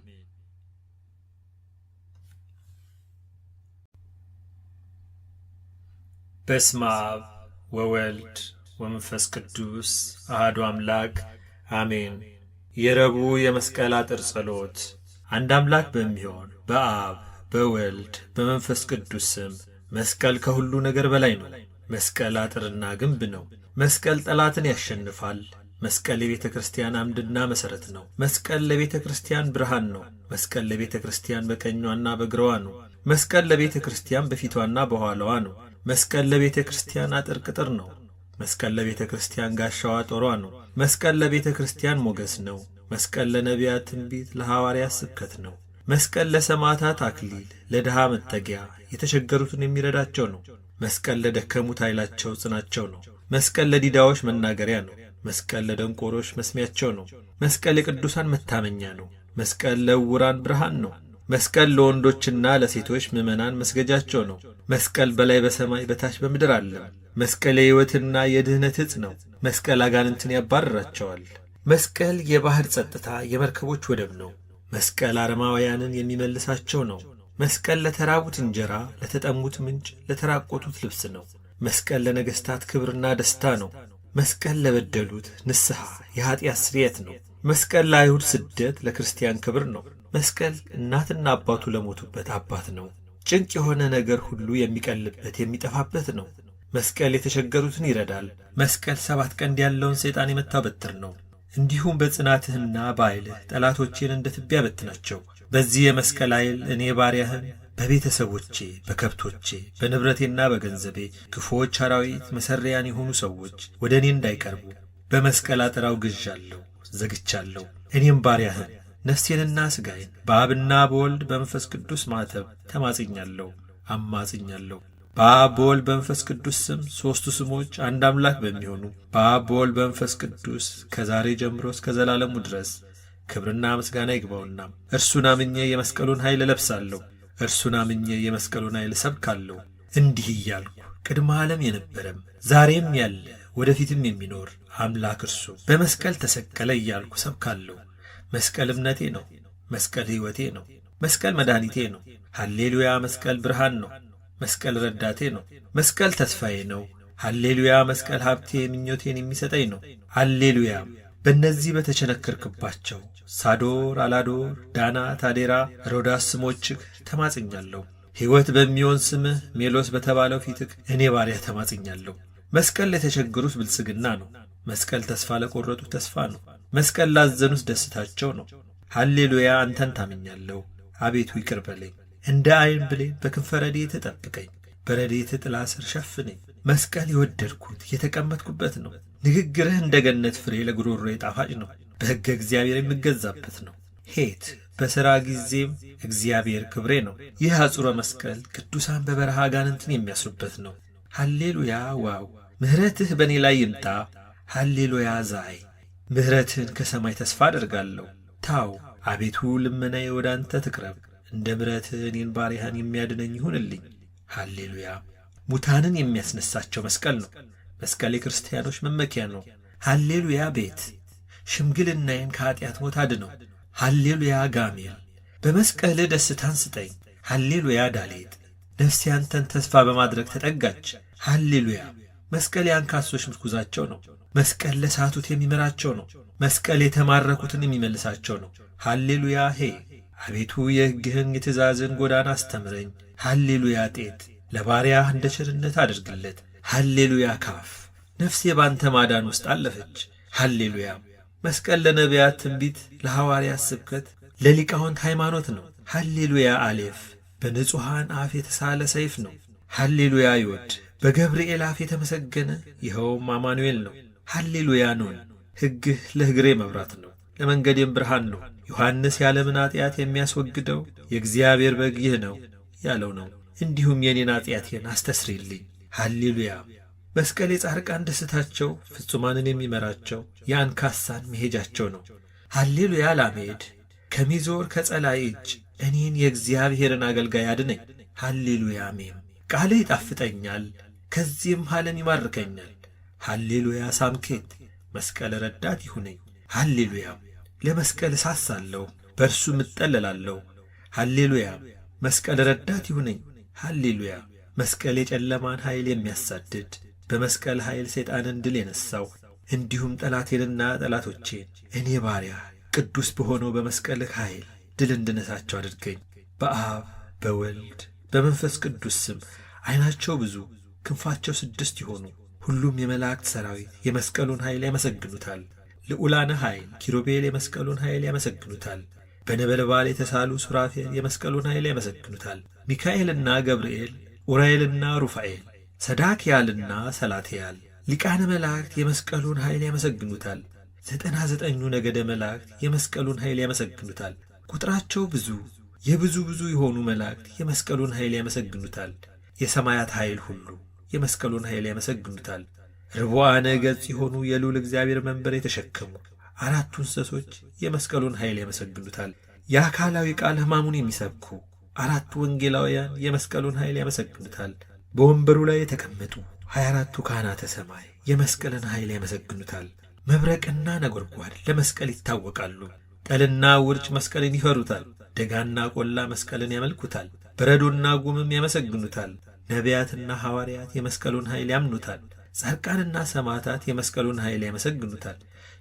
በስመ አብ ወወልድ ወመንፈስ ቅዱስ አሐዱ አምላክ አሜን። የረቡዕ የመስቀል አጥር ጸሎት። አንድ አምላክ በሚሆን በአብ በወልድ በመንፈስ ቅዱስ ስም። መስቀል ከሁሉ ነገር በላይ ነው። መስቀል አጥርና ግንብ ነው። መስቀል ጠላትን ያሸንፋል። መስቀል የቤተ ክርስቲያን አምድና መሠረት ነው። መስቀል ለቤተ ክርስቲያን ብርሃን ነው። መስቀል ለቤተ ክርስቲያን በቀኟና በግራዋ ነው። መስቀል ለቤተ ክርስቲያን በፊቷና በኋላዋ ነው። መስቀል ለቤተ ክርስቲያን አጥር ቅጥር ነው። መስቀል ለቤተ ክርስቲያን ጋሻዋ ጦሯ ነው። መስቀል ለቤተ ክርስቲያን ሞገስ ነው። መስቀል ለነቢያት ትንቢት፣ ለሐዋርያት ስብከት ነው። መስቀል ለሰማዕታት አክሊል፣ ለድሃ መጠጊያ፣ የተቸገሩትን የሚረዳቸው ነው። መስቀል ለደከሙት ኃይላቸው ጽናቸው ነው። መስቀል ለዲዳዎች መናገሪያ ነው። መስቀል ለደንቆሮች መስሚያቸው ነው። መስቀል የቅዱሳን መታመኛ ነው። መስቀል ለዕውራን ብርሃን ነው። መስቀል ለወንዶችና ለሴቶች ምዕመናን መስገጃቸው ነው። መስቀል በላይ በሰማይ በታች በምድር አለ። መስቀል የሕይወትና የድኅነት ዕፅ ነው። መስቀል አጋንንትን ያባርራቸዋል። መስቀል የባህር ጸጥታ፣ የመርከቦች ወደብ ነው። መስቀል አረማውያንን የሚመልሳቸው ነው። መስቀል ለተራቡት እንጀራ፣ ለተጠሙት ምንጭ፣ ለተራቆቱት ልብስ ነው። መስቀል ለነገሥታት ክብርና ደስታ ነው። መስቀል ለበደሉት ንስሐ፣ የኀጢአት ስርየት ነው። መስቀል ለአይሁድ ስደት፣ ለክርስቲያን ክብር ነው። መስቀል እናትና አባቱ ለሞቱበት አባት ነው። ጭንቅ የሆነ ነገር ሁሉ የሚቀልበት የሚጠፋበት ነው። መስቀል የተቸገሩትን ይረዳል። መስቀል 7 ቀንድ ያለውን ሰይጣን የመታው በትር ነው። እንዲሁም በጽናትህና በኃይልህ ጠላቶቼን እንደ ትቢያ በትናቸው። በዚህ የመስቀል ኃይል እኔ ባሪያህን በቤተሰቦቼ፣ በከብቶቼ፣ በንብረቴና በገንዘቤ ክፉዎች አራዊት፣ መሠሪያን የሆኑ ሰዎች ወደ እኔ እንዳይቀርቡ በመስቀል አጥራው ግዣለሁ፣ ዘግቻለሁ። እኔም ባሪያህን ነፍሴንና ሥጋዬን በአብና በወልድ በመንፈስ ቅዱስ ማኅተብ ተማጽኛለሁ፣ አማጽኛለሁ። በአብ በወልድ በመንፈስ ቅዱስ ስም ሦስቱ ስሞች አንድ አምላክ በሚሆኑ በአብ በወልድ በመንፈስ ቅዱስ ከዛሬ ጀምሮ እስከ ዘላለሙ ድረስ ክብርና ምስጋና ይግባውና እርሱን አምኜ የመስቀሉን ኃይል እለብሳለሁ። እርሱን አምኜ የመስቀሉን ኃይል እሰብካለሁ። እንዲህ እያልኩ ቅድመ ዓለም የነበረም ዛሬም ያለ ወደፊትም የሚኖር አምላክ እርሱ በመስቀል ተሰቀለ እያልኩ ሰብካለሁ። መስቀል እምነቴ ነው። መስቀል ሕይወቴ ነው። መስቀል መድኃኒቴ ነው። ሃሌሉያ! መስቀል ብርሃን ነው። መስቀል ረዳቴ ነው። መስቀል ተስፋዬ ነው። ሃሌሉያ! መስቀል ሀብቴ ምኞቴን የሚሰጠኝ ነው። ሃሌሉያ! በእነዚህ በተቸነከርክባቸው ሳዶር፣ አላዶር፣ ዳናት፣ አዴራ፣ ሮዳስ ስሞችህ ተማጽኛለሁ። ሕይወት በሚሆን ስምህ ሜሎስ በተባለው ፊትህ እኔ ባሪያ ተማጽኛለሁ። መስቀል ለተቸገሩት ብልጽግና ነው። መስቀል ተስፋ ለቈረጡት ተስፋ ነው። መስቀል ላዘኑት ደስታቸው ነው። ሃሌሉያ! አንተን ታምኛለሁ። አቤቱ ይቅር በለኝ። እንደ ዓይን ብሌን በክንፈ ረድኤትህ ጠብቀኝ። በረድኤትህ ጥላ ስር ሸፍነኝ። መስቀል የወደድኩት የተቀመጥኩበት ነው። ንግግርህ እንደ ገነት ፍሬ ለጉሮሮዬ ጣፋጭ ነው። በሕገ እግዚአብሔር የምገዛበት ነው። ሄት በሥራ ጊዜም እግዚአብሔር ክብሬ ነው። ይህ አጹረ መስቀል ቅዱሳን በበረሃ አጋንንትን የሚያስሩበት ነው። ሃሌሉያ! ዋው! ምሕረትህ በእኔ ላይ ይምጣ። ሃሌሉያ! ዛይ ምሕረትህን ከሰማይ ተስፋ አደርጋለሁ። ታው አቤቱ ልመናዬ ወደ አንተ ትቅረብ። እንደ ምሕረትህ እኔን ባሪያህን የሚያድነኝ ይሁንልኝ። ሃሌሉያ! ሙታንን የሚያስነሳቸው መስቀል ነው። መስቀል የክርስቲያኖች መመኪያ ነው። ሃሌሉያ! ቤት ሽምግልናዬን ከኀጢአት ሞት አድነው። ሃሌሉያ! ጋሜል በመስቀልህ ደስታን ስጠኝ። ሃሌሉያ! ዳሌጥ ነፍሴ አንተን ተስፋ በማድረግ ተጠጋች። ሃሌሉያ! መስቀል የአንካሶች ምርኩዛቸው ነው። መስቀል ለሳቱት የሚመራቸው ነው። መስቀል የተማረኩትን የሚመልሳቸው ነው። ሃሌሉያ! ሄ አቤቱ የሕግህን የትእዛዝን ጎዳና አስተምረኝ። ሃሌሉያ! ጤት ለባሪያህ እንደ ቸርነት አድርግለት። ሃሌሉያ! ካፍ ነፍሴ ባንተ ማዳን ውስጥ አለፈች። ሃሌሉያ! መስቀል ለነቢያት ትንቢት፣ ለሐዋርያት ስብከት፣ ለሊቃውንት ሃይማኖት ነው። ሃሌሉያ! አሌፍ በንጹሐን አፍ የተሳለ ሰይፍ ነው። ሃሌሉያ! ይወድ በገብርኤል አፍ የተመሰገነ ይኸውም አማኑኤል ነው። ሃሌሉያ! ኖን ሕግህ ለእግሬ መብራት ነው፣ ለመንገዴም ብርሃን ነው። ዮሐንስ የዓለምን ኀጢአት የሚያስወግደው የእግዚአብሔር በግ ይህ ነው ያለው ነው። እንዲሁም የኔን ኀጢአቴን አስተስሪልኝ። ሃሌሉያ! መስቀል የጻድቃን ደስታቸው፣ ፍጹማንን የሚመራቸው የአንካሳን መሄጃቸው ነው። ሃሌሉያ! ላሜድ ከሚዞር ከጸላይ እጅ እኔን የእግዚአብሔርን አገልጋይ አድነኝ። ሃሌሉያ! ሜም ቃልህ ይጣፍጠኛል፣ ከዚህም ዓለም ይማርከኛል። ሃሌሉያ! ሳምኬት መስቀል ረዳት ይሁነኝ። ሃሌሉያ! ለመስቀል እሳሳለሁ፣ በእርሱም እጠለላለሁ። ሃሌሉያ! መስቀል ረዳት ይሁነኝ። ሃሌሉያ! መስቀል የጨለማን ኃይል የሚያሳድድ በመስቀል ኃይል ሰይጣንን ድል የነሣው እንዲሁም ጠላቴንና ጠላቶቼን እኔ ባሪያ ቅዱስ በሆነው በመስቀልህ ኃይል ድል እንድነሳቸው አድርገኝ። በአብ በወልድ በመንፈስ ቅዱስ ስም ዐይናቸው ብዙ ክንፋቸው 6 የሆኑ ሁሉም የመላእክት ሠራዊት የመስቀሉን ኃይል ያመሰግኑታል። ልዑላነ ኃይል ኪሩቤል የመስቀሉን ኃይል ያመሰግኑታል። በነበልባል የተሳሉ ሱራፌል የመስቀሉን ኃይል ያመሰግኑታል። ሚካኤልና ገብርኤል፣ ኡራኤልና ሩፋኤል፣ ሰዳክያልና ሰላትያል ሊቃነ መላእክት የመስቀሉን ኃይል ያመሰግኑታል። 99ኙ ነገደ መላእክት የመስቀሉን ኃይል ያመሰግኑታል። ቁጥራቸው ብዙ የብዙ ብዙ የሆኑ መላእክት የመስቀሉን ኃይል ያመሰግኑታል። የሰማያት ኃይል ሁሉ የመስቀሉን ኃይል ያመሰግኑታል። ርቡዓነ ገጽ የሆኑ የልዑል እግዚአብሔር መንበር የተሸከሙ አራቱ እንስሶች የመስቀሉን ኃይል ያመሰግኑታል። የአካላዊ ቃል ሕማሙን የሚሰብኩ አራቱ ወንጌላውያን የመስቀሉን ኃይል ያመሰግኑታል። በወንበሩ ላይ የተቀመጡ 24ቱ ካህናተ ሰማይ የመስቀልን ኃይል ያመሰግኑታል። መብረቅና ነጎድጓድ ለመስቀል ይታወቃሉ። ጠልና ውርጭ መስቀልን ይፈሩታል። ደጋና ቆላ መስቀልን ያመልኩታል። በረዶና ጉምም ያመሰግኑታል። ነቢያትና ሐዋርያት የመስቀሉን ኃይል ያምኑታል። ጻድቃንና ሰማዕታት የመስቀሉን ኃይል ያመሰግኑታል።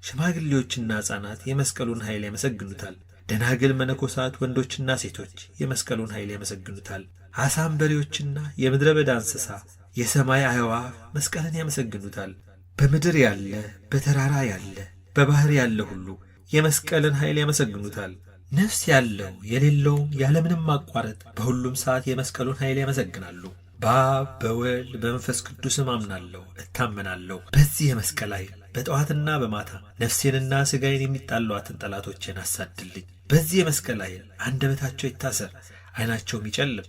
ሽማግሌዎችና ሕፃናት የመስቀሉን ኃይል ያመሰግኑታል። ደናግል፣ መነኮሳት፣ ወንዶችና ሴቶች የመስቀሉን ኃይል ያመሰግኑታል። አሳንበሪዎችና የምድረ በዳ እንስሳ፣ የሰማይ አዕዋፍ መስቀልን ያመሰግኑታል። በምድር ያለ፣ በተራራ ያለ፣ በባሕር ያለ ሁሉ የመስቀልን ኃይል ያመሰግኑታል። ነፍስ ያለው የሌለውም ያለምንም ማቋረጥ በሁሉም ሰዓት የመስቀሉን ኃይል ያመሰግናሉ። በአብ በወልድ በመንፈስ ቅዱስም አምናለሁ እታመናለሁ። በዚህ የመስቀል ኃይል በጠዋትና በማታ ነፍሴንና ሥጋዬን የሚጣሏትን ጠላቶቼን አሳድልኝ። በዚህ የመስቀል ኃይል አንደበታቸው ይታሰር፣ ዓይናቸውም ይጨልም፣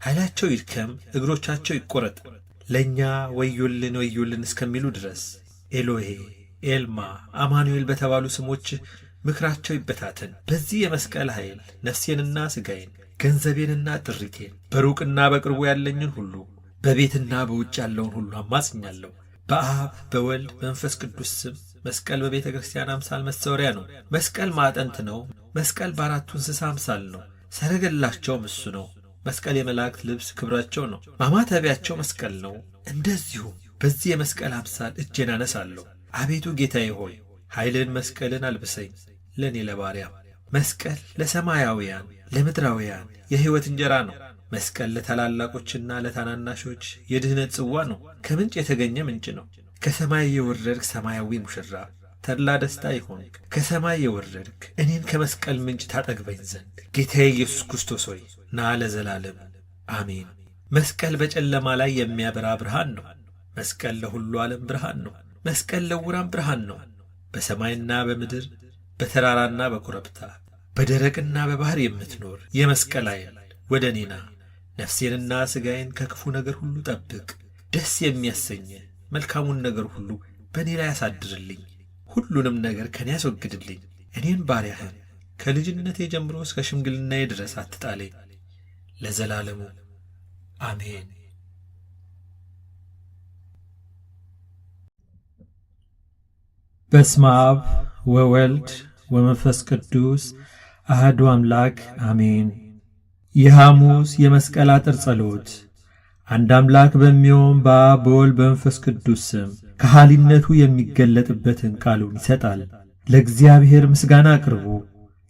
ኃይላቸው ይድከም፣ እግሮቻቸው ይቈረጥ፣ ለእኛ ወዮልን ወዮልን እስከሚሉ ድረስ ኤሎሄ ኤልማ አማኑኤል በተባሉ ስሞች ምክራቸው ይበታተን። በዚህ የመስቀል ኃይል ነፍሴንና ሥጋዬን ገንዘቤንና ጥሪቴን በሩቅና በቅርቡ ያለኝን ሁሉ በቤትና በውጭ ያለውን ሁሉ አማጽኛለሁ። በአብ በወልድ በመንፈስ ቅዱስ ስም መስቀል በቤተ ክርስቲያን አምሳል መሰወሪያ ነው። መስቀል ማዕጠንት ነው። መስቀል በአራቱ እንስሳ አምሳል ነው። ሰረገላቸውም እሱ ነው። መስቀል የመላእክት ልብስ ክብራቸው ነው። ማማተቢያቸው መስቀል ነው። እንደዚሁም በዚህ የመስቀል አምሳል እጄን አነሳለሁ። አቤቱ ጌታዬ ሆይ ኃይልን መስቀልን አልብሰኝ ለእኔ ለባሪያ። መስቀል ለሰማያውያን ለምድራውያን የሕይወት እንጀራ ነው። መስቀል ለታላላቆችና ለታናናሾች የድኅነት ጽዋ ነው። ከምንጭ የተገኘ ምንጭ ነው። ከሰማይ የወረድክ ሰማያዊ ሙሽራ ተድላ ደስታ ይሆንክ። ከሰማይ የወረድክ እኔን ከመስቀል ምንጭ ታጠግበኝ ዘንድ ጌታዬ ኢየሱስ ክርስቶስ ሆይ ና ለዘላለም አሜን። መስቀል በጨለማ ላይ የሚያበራ ብርሃን ነው። መስቀል ለሁሉ ዓለም ብርሃን ነው። መስቀል ለዕውራን ብርሃን ነው። በሰማይና በምድር በተራራና በኮረብታ በደረቅና በባሕር የምትኖር የመስቀል ኃይል ወደ እኔ ና። ነፍሴንና ሥጋዬን ከክፉ ነገር ሁሉ ጠብቅ። ደስ የሚያሰኘ መልካሙን ነገር ሁሉ በእኔ ላይ አሳድርልኝ። ሁሉንም ነገር ከኔ ያስወግድልኝ። እኔን ባሪያህን ከልጅነቴ ጀምሮ እስከ ሽምግልናዬ ድረስ አትጣለኝ። ለዘላለሙ አሜን። በስመ አብ ወወልድ ወመንፈስ ቅዱስ አሐዱ አምላክ አሜን። የሐሙስ የመስቀል አጥር ጸሎት። አንድ አምላክ በሚሆን በአብ በወልድ በመንፈስ ቅዱስ ስም ከሃሊነቱ የሚገለጥበትን ቃሉን ይሰጣል። ለእግዚአብሔር ምስጋና አቅርቡ።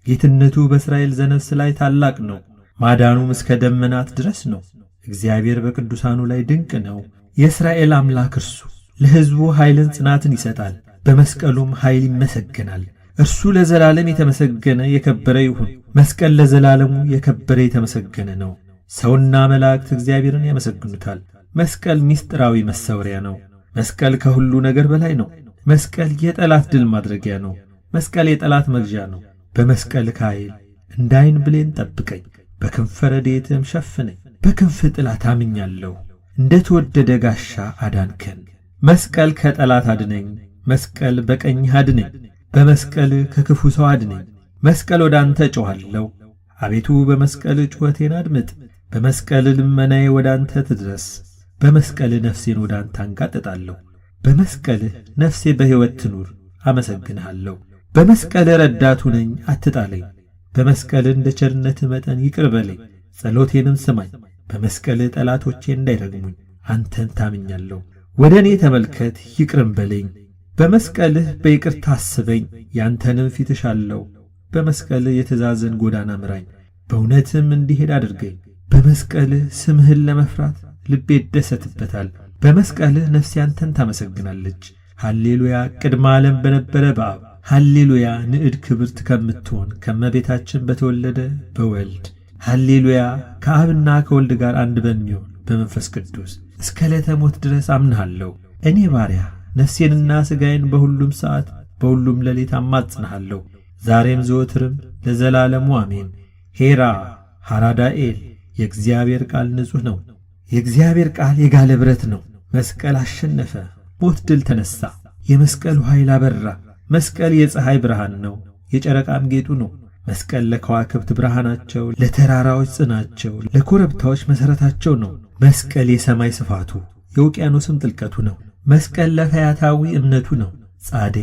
ጌትነቱ በእስራኤል ዘነፍስ ላይ ታላቅ ነው፣ ማዳኑም እስከ ደመናት ድረስ ነው። እግዚአብሔር በቅዱሳኑ ላይ ድንቅ ነው። የእስራኤል አምላክ እርሱ ለሕዝቡ ኃይልን ጽናትን ይሰጣል፣ በመስቀሉም ኃይል ይመሰገናል። እርሱ ለዘላለም የተመሰገነ የከበረ ይሁን። መስቀል ለዘላለሙ የከበረ የተመሰገነ ነው። ሰውና መላእክት እግዚአብሔርን ያመሰግኑታል። መስቀል ምስጢራዊ መሰወሪያ ነው። መስቀል ከሁሉ ነገር በላይ ነው። መስቀል የጠላት ድል ማድረጊያ ነው። መስቀል የጠላት መግዣ ነው። በመስቀል ኃይል እንደ ዓይን ብሌን ጠብቀኝ፣ በክንፈ ረድኤትህም ሸፍነኝ። በክንፍ ጥላ ታምኛለሁ፣ እንደ ተወደደ ጋሻ አዳንከን። መስቀል ከጠላት አድነኝ፣ መስቀል በቀኝህ አድነኝ። በመስቀል ከክፉ ሰው አድነኝ። መስቀል ወደ አንተ ጮኻለሁ፣ አቤቱ በመስቀል ጩኸቴን አድምጥ። በመስቀል ልመናዬ ወደ አንተ ትድረስ። በመስቀልህ ነፍሴን ወደ አንተ አንጋጥጣለሁ። በመስቀልህ ነፍሴ በሕይወት ትኑር፣ አመሰግንሃለሁ። በመስቀልህ ረዳቱ ነኝ፣ አትጣለኝ። በመስቀልህ እንደ ቸርነትህ መጠን ይቅር በለኝ፣ ጸሎቴንም ስማኝ። በመስቀልህ ጠላቶቼ እንዳይረግሙኝ አንተን ታምኛለሁ። ወደ እኔ ተመልከት፣ ይቅርም በለኝ። በመስቀልህ በይቅርታ አስበኝ፣ ያንተንም ፊት እሻለሁ። በመስቀልህ የትእዛዝን ጎዳና ምራኝ፣ በእውነትም እንዲሄድ አድርገኝ። በመስቀልህ ስምህን ለመፍራት ልቤ ይደሰትበታል። በመስቀልህ ነፍሴ አንተን ታመሰግናለች። ሃሌሉያ! ቅድመ ዓለም በነበረ በአብ ሃሌሉያ! ንዕድ ክብርት ከምትሆን ከመቤታችን በተወለደ በወልድ ሃሌሉያ! ከአብና ከወልድ ጋር አንድ በሚሆን በመንፈስ ቅዱስ እስከ ዕለተ ሞት ድረስ አምንሃለሁ። እኔ ባሪያ ነፍሴንና ሥጋዬን በሁሉም ሰዓት በሁሉም ሌሊት አማጽንሃለሁ፣ ዛሬም ዘወትርም ለዘላለሙ አሜን። ሄራ ሐራዳኤል የእግዚአብሔር ቃል ንጹሕ ነው። የእግዚአብሔር ቃል የጋለ ብረት ነው። መስቀል አሸነፈ፣ ሞት ድል ተነሣ። የመስቀሉ ኃይል አበራ። መስቀል የፀሐይ ብርሃን ነው፣ የጨረቃም ጌጡ ነው። መስቀል ለከዋክብት ብርሃናቸው፣ ለተራራዎች ጽናቸው፣ ለኮረብታዎች መሠረታቸው ነው። መስቀል የሰማይ ስፋቱ፣ የውቅያኖስም ጥልቀቱ ነው። መስቀል ለፈያታዊ እምነቱ ነው። ጻዴ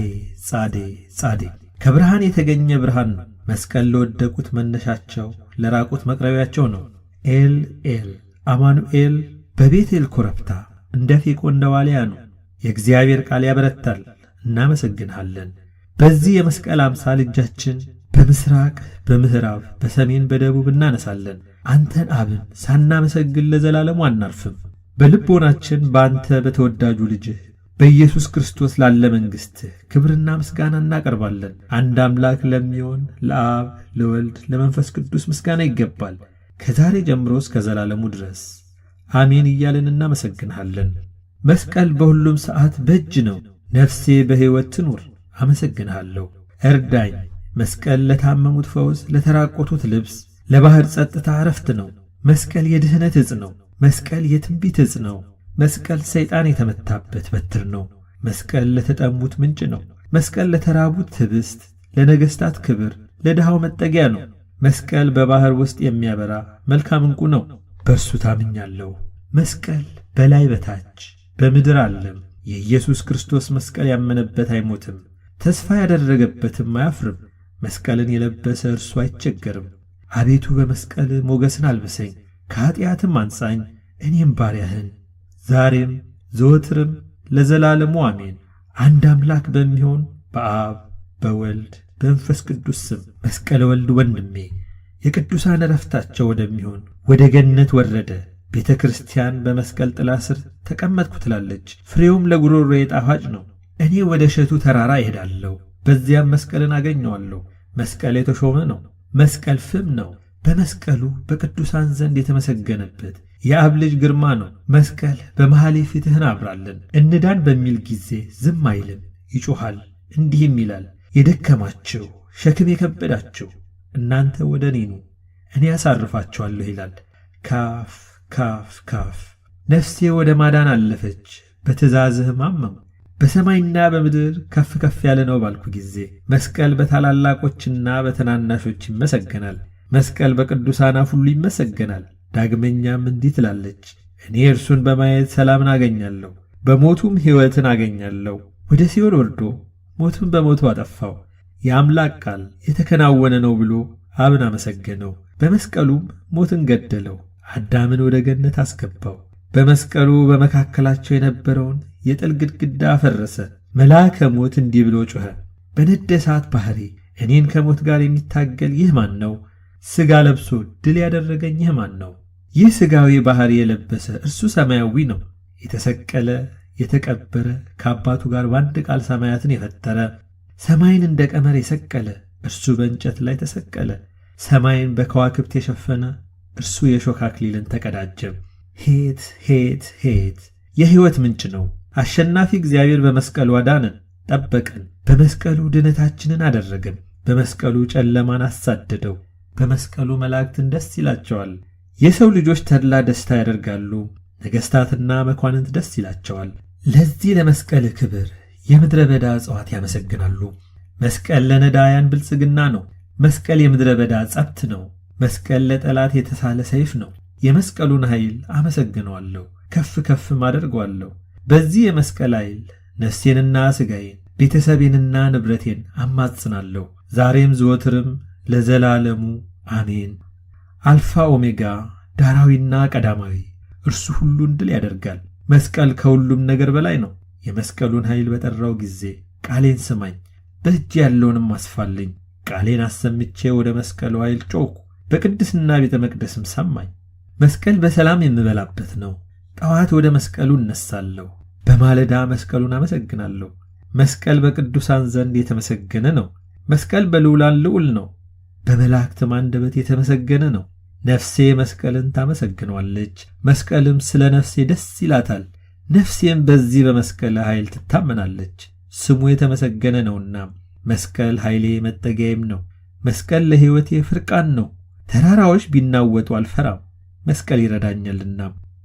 ጻዴ ጻዴ ከብርሃን የተገኘ ብርሃን ነው። መስቀል ለወደቁት መነሻቸው፣ ለራቁት መቅረቢያቸው ነው። ኤል ኤል አማኑኤል በቤቴል ኮረብታ እንደ ፌቆ እንደ ዋልያ ነው። የእግዚአብሔር ቃል ያበረታል፣ እናመሰግንሃለን። በዚህ የመስቀል አምሳል እጃችን በምስራቅ በምዕራብ በሰሜን በደቡብ እናነሳለን። አንተን አብን ሳናመሰግን ለዘላለሙ አናርፍም። በልቦናችን በአንተ በተወዳጁ ልጅህ በኢየሱስ ክርስቶስ ላለ መንግሥትህ ክብርና ምስጋና እናቀርባለን። አንድ አምላክ ለሚሆን ለአብ ለወልድ ለመንፈስ ቅዱስ ምስጋና ይገባል፣ ከዛሬ ጀምሮ እስከ ዘላለሙ ድረስ አሜን እያልን እናመሰግንሃለን። መስቀል በሁሉም ሰዓት በእጅ ነው። ነፍሴ በሕይወት ትኑር፣ አመሰግንሃለሁ። እርዳኝ። መስቀል ለታመሙት ፈውስ፣ ለተራቆቱት ልብስ፣ ለባሕር ጸጥታ ዕረፍት ነው። መስቀል የድኅነት ዕፅ ነው። መስቀል የትንቢት ዕፅ ነው። መስቀል ሰይጣን የተመታበት በትር ነው። መስቀል ለተጠሙት ምንጭ ነው። መስቀል ለተራቡት ኅብስት፣ ለነገሥታት ክብር፣ ለድሃው መጠጊያ ነው። መስቀል በባሕር ውስጥ የሚያበራ መልካም ዕንቁ ነው። በእርሱ ታምኛለሁ። መስቀል በላይ በታች በምድር ዓለም የኢየሱስ ክርስቶስ መስቀል ያመነበት አይሞትም፣ ተስፋ ያደረገበትም አያፍርም። መስቀልን የለበሰ እርሱ አይቸገርም። አቤቱ በመስቀል ሞገስን አልብሰኝ፣ ከኀጢአትም አንጻኝ፣ እኔም ባሪያህን ዛሬም ዘወትርም ለዘላለሙ አሜን። አንድ አምላክ በሚሆን በአብ በወልድ በመንፈስ ቅዱስ ስም መስቀለ ወልድ ወንድሜ የቅዱሳን ዕረፍታቸው ወደሚሆን ወደ ገነት ወረደ። ቤተ ክርስቲያን በመስቀል ጥላ ስር ተቀመጥኩ ትላለች፣ ፍሬውም ለጉሮሮዬ ጣፋጭ ነው። እኔ ወደ እሸቱ ተራራ እሄዳለሁ፣ በዚያም መስቀልን አገኘዋለሁ። መስቀል የተሾመ ነው። መስቀል ፍም ነው። በመስቀሉ በቅዱሳን ዘንድ የተመሰገነበት የአብ ልጅ ግርማ ነው። መስቀል በመሐሌ ፊትህን አብራለን። እንዳን በሚል ጊዜ ዝም አይልም፣ ይጮኻል፣ እንዲህም ይላል፣ የደከማችሁ ሸክም የከበዳችሁ እናንተ ወደ እኔ ኑ፣ እኔ ያሳርፋችኋለሁ ይላል። ካፍ ካፍ ካፍ ነፍሴ ወደ ማዳን አለፈች፣ በትእዛዝህም አመንኩ። በሰማይና በምድር ከፍ ከፍ ያለ ነው ባልኩ ጊዜ መስቀል በታላላቆችና በትናናሾች ይመሰገናል። መስቀል በቅዱሳን አፍ ሁሉ ይመሰገናል። ዳግመኛም እንዲህ ትላለች፣ እኔ እርሱን በማየት ሰላምን አገኛለሁ፣ በሞቱም ሕይወትን አገኛለሁ። ወደ ሲኦል ወርዶ ሞቱን በሞቱ አጠፋው። የአምላክ ቃል የተከናወነ ነው ብሎ አብን አመሰገነው። በመስቀሉም ሞትን ገደለው፣ አዳምን ወደ ገነት አስገባው። በመስቀሉ በመካከላቸው የነበረውን የጥል ግድግዳ አፈረሰ። መልአከ ሞት እንዲህ ብሎ ጮኸ፣ በነደ እሳት ባሕሪ እኔን ከሞት ጋር የሚታገል ይህ ማን ነው? ሥጋ ለብሶ ድል ያደረገኝ ይህ ማን ነው? ይህ ሥጋዊ ባሕሪ የለበሰ እርሱ ሰማያዊ ነው። የተሰቀለ የተቀበረ ከአባቱ ጋር በአንድ ቃል ሰማያትን የፈጠረ ሰማይን እንደ ቀመር የሰቀለ እርሱ በእንጨት ላይ ተሰቀለ። ሰማይን በከዋክብት የሸፈነ እርሱ የሾህ አክሊልን ተቀዳጀ። ሄት ሄት ሄት የሕይወት ምንጭ ነው። አሸናፊ እግዚአብሔር በመስቀሉ አዳነን፣ ጠበቀን። በመስቀሉ ድነታችንን አደረገን። በመስቀሉ ጨለማን አሳደደው። በመስቀሉ መላእክትን ደስ ይላቸዋል። የሰው ልጆች ተድላ ደስታ ያደርጋሉ። ነገሥታትና መኳንንት ደስ ይላቸዋል። ለዚህ ለመስቀል ክብር የምድረ በዳ እጽዋት ያመሰግናሉ። መስቀል ለነዳያን ብልጽግና ነው። መስቀል የምድረ በዳ ጸብት ነው። መስቀል ለጠላት የተሳለ ሰይፍ ነው። የመስቀሉን ኃይል አመሰግነዋለሁ፣ ከፍ ከፍም አደርገዋለሁ። በዚህ የመስቀል ኃይል ነፍሴንና ሥጋዬን ቤተሰቤንና ንብረቴን አማጽናለሁ፣ ዛሬም ዘወትርም ለዘላለሙ አሜን። አልፋ ኦሜጋ፣ ዳራዊና ቀዳማዊ እርሱ ሁሉን ድል ያደርጋል። መስቀል ከሁሉም ነገር በላይ ነው። የመስቀሉን ኃይል በጠራው ጊዜ ቃሌን ስማኝ፣ በእጅ ያለውንም አስፋልኝ። ቃሌን አሰምቼ ወደ መስቀሉ ኃይል ጮኽኩ፣ በቅድስና ቤተ መቅደስም ሰማኝ። መስቀል በሰላም የምበላበት ነው። ጠዋት ወደ መስቀሉ እነሳለሁ፣ በማለዳ መስቀሉን አመሰግናለሁ። መስቀል በቅዱሳን ዘንድ የተመሰገነ ነው። መስቀል በልዑላን ልዑል ነው፣ በመላእክትም አንደበት የተመሰገነ ነው። ነፍሴ መስቀልን ታመሰግነዋለች፣ መስቀልም ስለ ነፍሴ ደስ ይላታል። ነፍሴም በዚህ በመስቀል ኃይል ትታመናለች፣ ስሙ የተመሰገነ ነውና። መስቀል ኃይሌ መጠጊያዬም ነው። መስቀል ለሕይወቴ ፍርቃን ነው። ተራራዎች ቢናወጡ አልፈራም፣ መስቀል ይረዳኛልና።